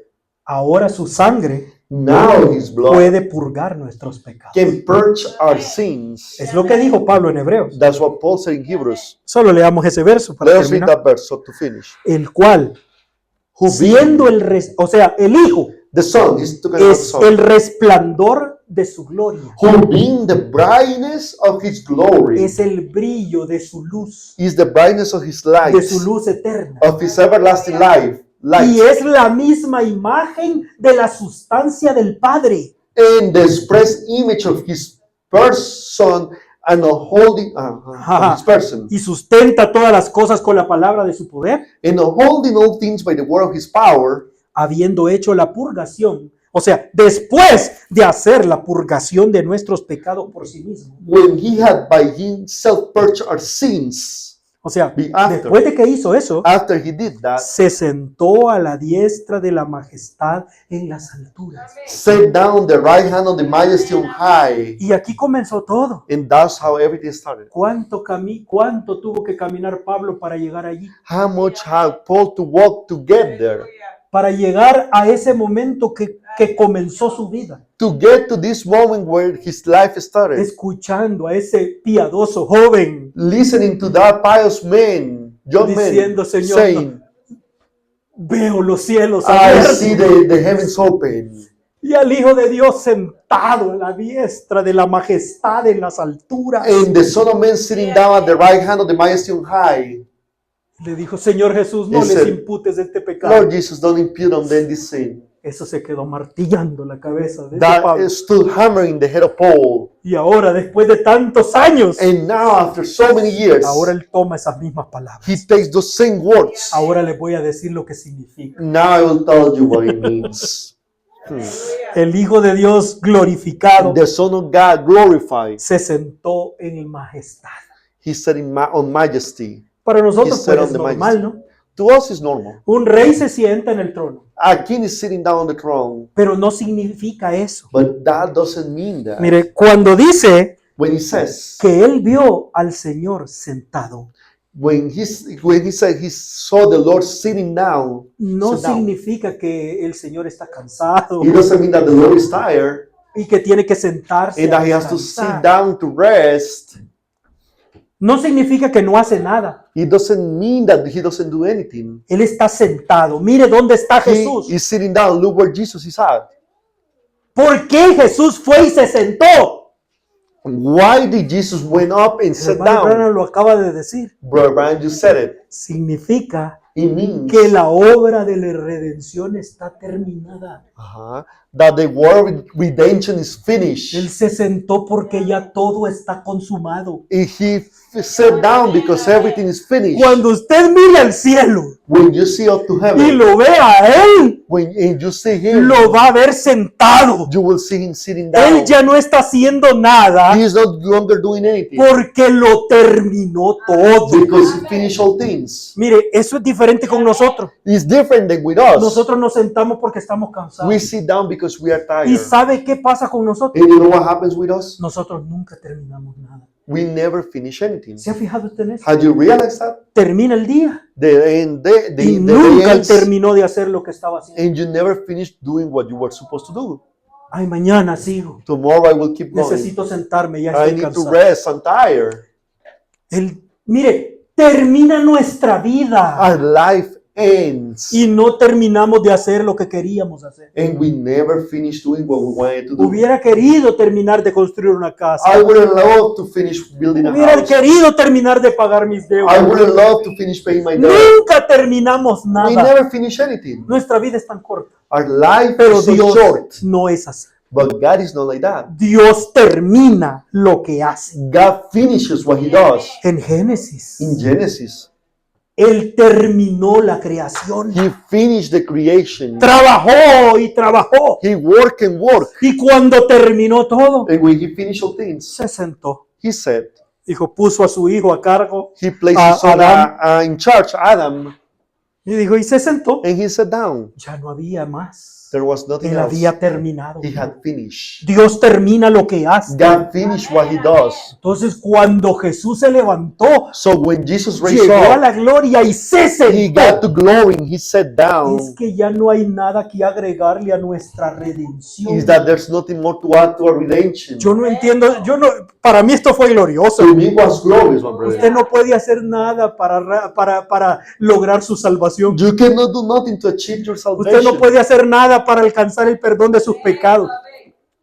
Ahora su sangre Now his blood puede purgar nuestros pecados. can purge our sins. Es lo que dijo Pablo en Hebreos. That's what Paul said in Hebrews. Solo leamos ese verso para Let us read terminar. that verse so to finish. El cual, Who siendo being o sea, el Hijo the Son, he's talking about the es Son. el resplandor de su gloria, Who being the brightness of his glory es el brillo de su luz, is the brightness of his light, de su luz eterna. of his everlasting life, light, Y es la misma imagen de la sustancia del Padre. and the express image of his person and holding of his person, Y sustenta todas las cosas con la palabra de su poder, and holding all things by the word of his power, habiendo hecho la purgación. O sea, después de hacer la purgación de nuestros pecados por sí mismo. when he had by himself purged our sins. O sea, After. después de que hizo eso, After he did that, se sentó a la diestra de la majestad en las alturas. set down the right hand of the majesty on high, Y aquí comenzó todo. and that's how everything started. ¿Cuánto tuvo que caminar Pablo para llegar allí? How much had Paul to walk to get there, Para llegar a ese momento que comenzó su vida, to get to this moment where his life started, escuchando a ese piadoso joven listening to that pious man, young diciendo: man, Señor, saying, veo los cielos I abiertos see the heavens open, y al Hijo de Dios sentado a la diestra de la majestad en las alturas. and the Son of Man sitting down at the right hand of the majesty on high. Le dijo: Señor Jesús, no He les said, imputes este pecado. Lord Jesus, don't impute on them this sin. Eso se quedó martillando la cabeza de ese That Pablo. stood hammering the head of Paul. Y ahora, después de tantos años, And now, after so many years, ahora él toma esas mismas palabras. he takes those same words. Ahora les voy a decir lo que significa. Now I will tell you what it means. El Hijo de Dios glorificado The Son of God glorified. se sentó en majestad. He said on majesty. Para nosotros He sat pues on es the normal, majesty. ¿no? To us is normal. Un rey se sienta en el trono, A king is sitting down on the throne, pero no significa eso. but that doesn't mean that. Mire, cuando dice When he says, que él vio al Señor sentado, when he said he saw the Lord sitting down, no sit down, significa que el Señor está cansado it doesn't mean that the Lord is tired y que tiene que sentarse and a that he has to sit descansar. down to rest. No significa que no hace nada. It doesn't mean that he doesn't do anything. Él está sentado. Mire dónde está He Jesús. is sitting down. Look where Jesus is at. ¿Por qué Jesús fue y se sentó? Why did Jesus went up and El sat hermano down? Branham lo acaba de decir. Brother Brian, you said it. Significa It means que la obra de la redención está terminada. that the work of redemption is finished. Él se sentó porque ya todo está consumado. And he sat down because everything is finished. Cuando usted mire al cielo When you see up to y heaven, lo ve a Él, and you see him, lo va a ver sentado. you will see him sitting down. Él ya no está haciendo nada He is no longer doing anything porque lo terminó todo. because he finished all things. Mire, eso es diferente con nosotros. It's different than with us. Nosotros nos sentamos porque estamos We cansados. sit down because we are ¿Y tired. sabe qué pasa con nosotros? And you know what happens with us? Nosotros nunca terminamos nada. We never finish anything. ¿Se ha fijado usted en eso? Had you realized that? Termina el día The y day nunca ends, terminó de hacer lo que estaba haciendo. and you never finish doing what you were supposed to do. Ay, mañana sigo. Tomorrow I will keep going. Necesito sentarme, ya I estoy need to cansado. rest. I'm tired. Mire, termina nuestra vida Our life ends, y no terminamos de hacer lo que queríamos hacer. and we never finish doing what we wanted to do. Hubiera querido terminar de construir una casa. I would have loved to finish building a Hubiera house. querido terminar de pagar mis I deudas. would have loved to finish paying my debt. Nunca terminamos We nada. never finish anything. Nuestra vida es tan corta. Our life Pero is so Dios short, no es así. but God is not like that. Dios termina lo que hace. God finishes what He does. En Génesis, In Genesis, Él terminó la creación. He finished the creation. Trabajó y trabajó. He worked and worked. Y cuando terminó todo, And when He finished all things, se sentó. He said, Dijo, puso a su hijo a cargo He placed A- His son Adam. in charge, Adam, y dijo, y se sentó. and He sat down. Ya no había más. There was nothing Él else. había terminado. He had finished. Dios termina lo que hace. God finished what He does. Entonces, cuando Jesús se levantó, So when Jesus raised llegó a up, la gloria y se He got sentó. to glory and He sat down. Es que ya no hay nada que agregarle a nuestra redención. Is that there's nothing more to add to our redemption. Yo no entiendo, para mí esto fue glorioso. To me it was glorious, my Usted brother. no puede hacer nada para lograr su salvación. You cannot do nothing to achieve your Usted no salvation. puede hacer nada para alcanzar el perdón de sus pecados.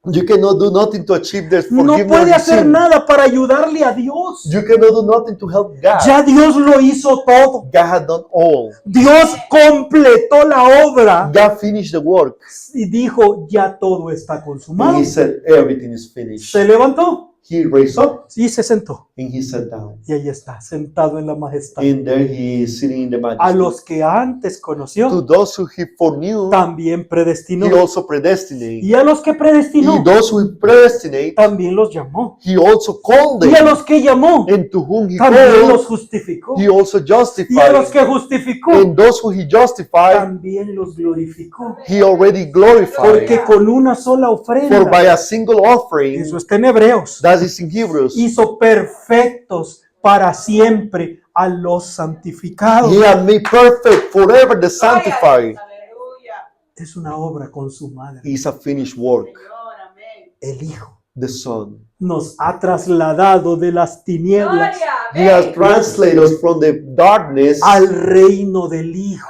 You cannot do nothing to achieve the No forgiveness puede of hacer sin. nada para ayudarle a Dios. You cannot do nothing to help God. Ya Dios lo hizo todo. God had done all. Dios completó la obra God finished the work. y dijo, ya todo está And consumado. He said, everything is finished. Se levantó He raised up y se sentó. and He sat down. Y ahí está, sentado en la majestad. And there He is sitting in the A majesty. los que antes To conoció, those who He foreknew, también predestinó. He also predestinate. Y a los que predestinó, And those who He predestinate, también los llamó. He also called Y a them. los que llamó, And to whom He también called, los justificó. He also Y a los justified. que justificó, And those who He justified, también los glorificó. He already glorified. Porque con una sola For ofrenda, by a single offering, eso está en Hebreos, that is in Hebrews, hizo perfectos para siempre a los santificados. He had made perfect forever the sanctified. Aleluya. Es una obra consumada. Is a finished work. Señor, amén. El Hijo The Son. nos ha trasladado de las tinieblas He has translated us from the darkness al reino del Hijo.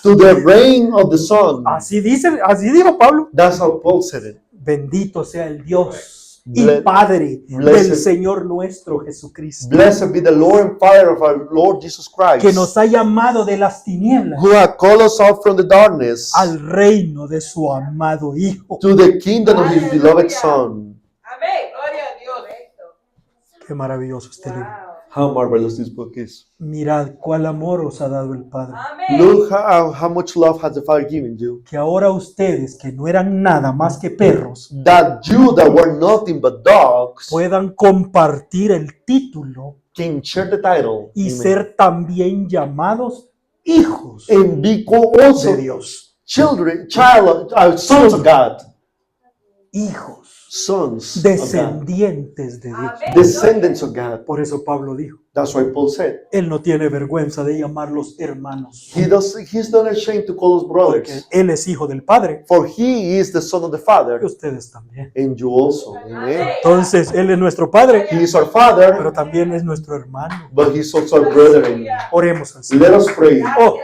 to the reign of the Son. Así dijo Pablo. That's how Paul said it. Bendito sea el Dios y Ble- Padre blessed- del Señor nuestro Jesucristo, Blessed be the Lord and Father of our Lord Jesus Christ, que nos ha llamado de las tinieblas who hath called us out from the darkness al reino de su amado Hijo. to the kingdom of His beloved Son. Amén. Gloria a Dios. Qué maravilloso este libro. Wow. How marvelous this book is. Mirad cuál amor os ha dado el Padre, Amén. Look how much love has the Father given you. que ahora ustedes, que no eran nada más que perros, That you that were nothing but dogs puedan compartir el título can share the title y Amen. ser también llamados hijos and be called also de Dios. sons of God, Hijos, sons of God, descendientes de Dios. Amén. descendants of God. Por eso Pablo dijo, That's why Paul said él no tiene vergüenza de llamarlos hermanos, he's not ashamed to call us porque brothers, él es hijo del Padre for he is the son of the y Father, ustedes también. and you also. Amen. Entonces, él es nuestro Padre, He is our Father, pero también es nuestro hermano. but he's also our brother. Oremos al Señor. Let us pray. Oh,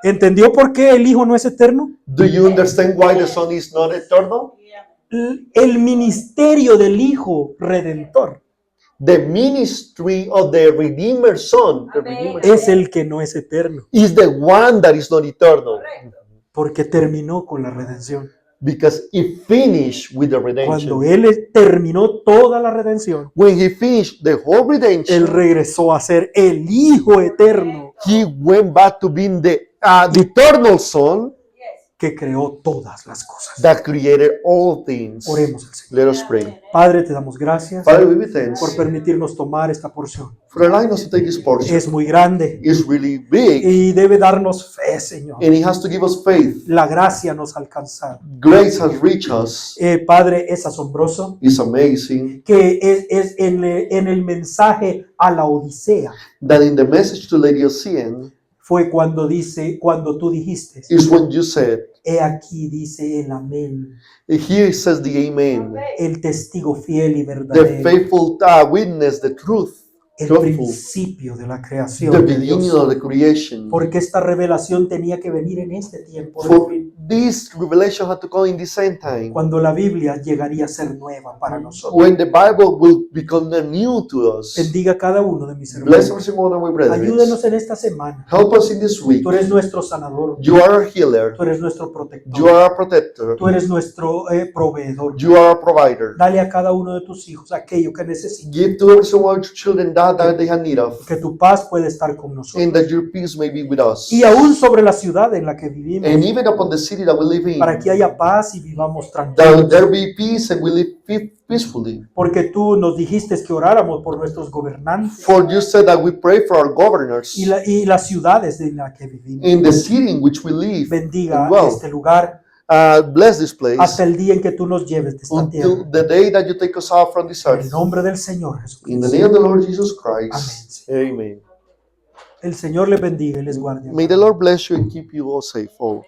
¿entendió por qué el Hijo no es eterno? Do you understand why the Son is not eternal? El ministerio del Hijo redentor The ministry of the Redeemer Son, the Amén. Redeemer es el que no es eterno, is the one that is not eternal Correcto. porque terminó con la redención. because he finished with the Cuando redemption. Él terminó toda la redención, When he finished the whole Él redemption, regresó a ser el Hijo eterno he went back to being the eternal Son Yes. que creó todas las cosas. that created all things. Oremos al Señor. Let us pray. Padre, te damos gracias Father, we give thanks por permitirnos tomar esta porción. for allowing us to take this portion. Es muy grande It's really big y debe darnos fe, Señor. and it has to give us faith. La gracia nos ha alcanzado. Grace has reached us. Padre, es asombroso It's amazing que es en el mensaje a la Odisea. that in the message to Laodicean Fue cuando tú dijiste, is when you said, he aquí dice el amén, here it says the amen, el testigo fiel y the verdadero, faithful witness, the truth, el truthful, principio de la the creación de beginning Dios. of the creation. Porque esta revelación tenía que venir en este tiempo del For fin, this revelation had to come in the same time cuando la Biblia llegaría a ser nueva para nosotros. when the Bible will become new to us. Bendiga a cada uno de mis Bless hermanos. every single one of my brethren. Ayúdenos en esta semana. Help us in this week. Tú eres nuestro sanador, You are a healer. tú eres nuestro You protector, are a protector. tú eres nuestro proveedor. You are a provider. Dale a cada uno de tus hijos aquello que necesita, Give to every single one of your children that they have need of, que tu paz puede estar con nosotros. and that your peace may be with us. Y aún sobre la ciudad en la que vivimos, And even upon the city that we live in, para que haya paz y vivamos that tranquilos. there be peace and we live peacefully. Porque tú nos dijiste que oráramos por nuestros gobernantes For you said that we pray for our governors y las ciudades en las que vivimos. in the city in which we live. Bendiga And well, este lugar bless this place hasta el día en que tú nos lleves de esta tierra. until the day that you take us out from this En el earth. nombre del Señor In the Jesucristo. name of the Lord Jesus Christ. Amén. Amen. El Señor les bendiga y les guarde. May the Lord bless you and keep you all safe. All.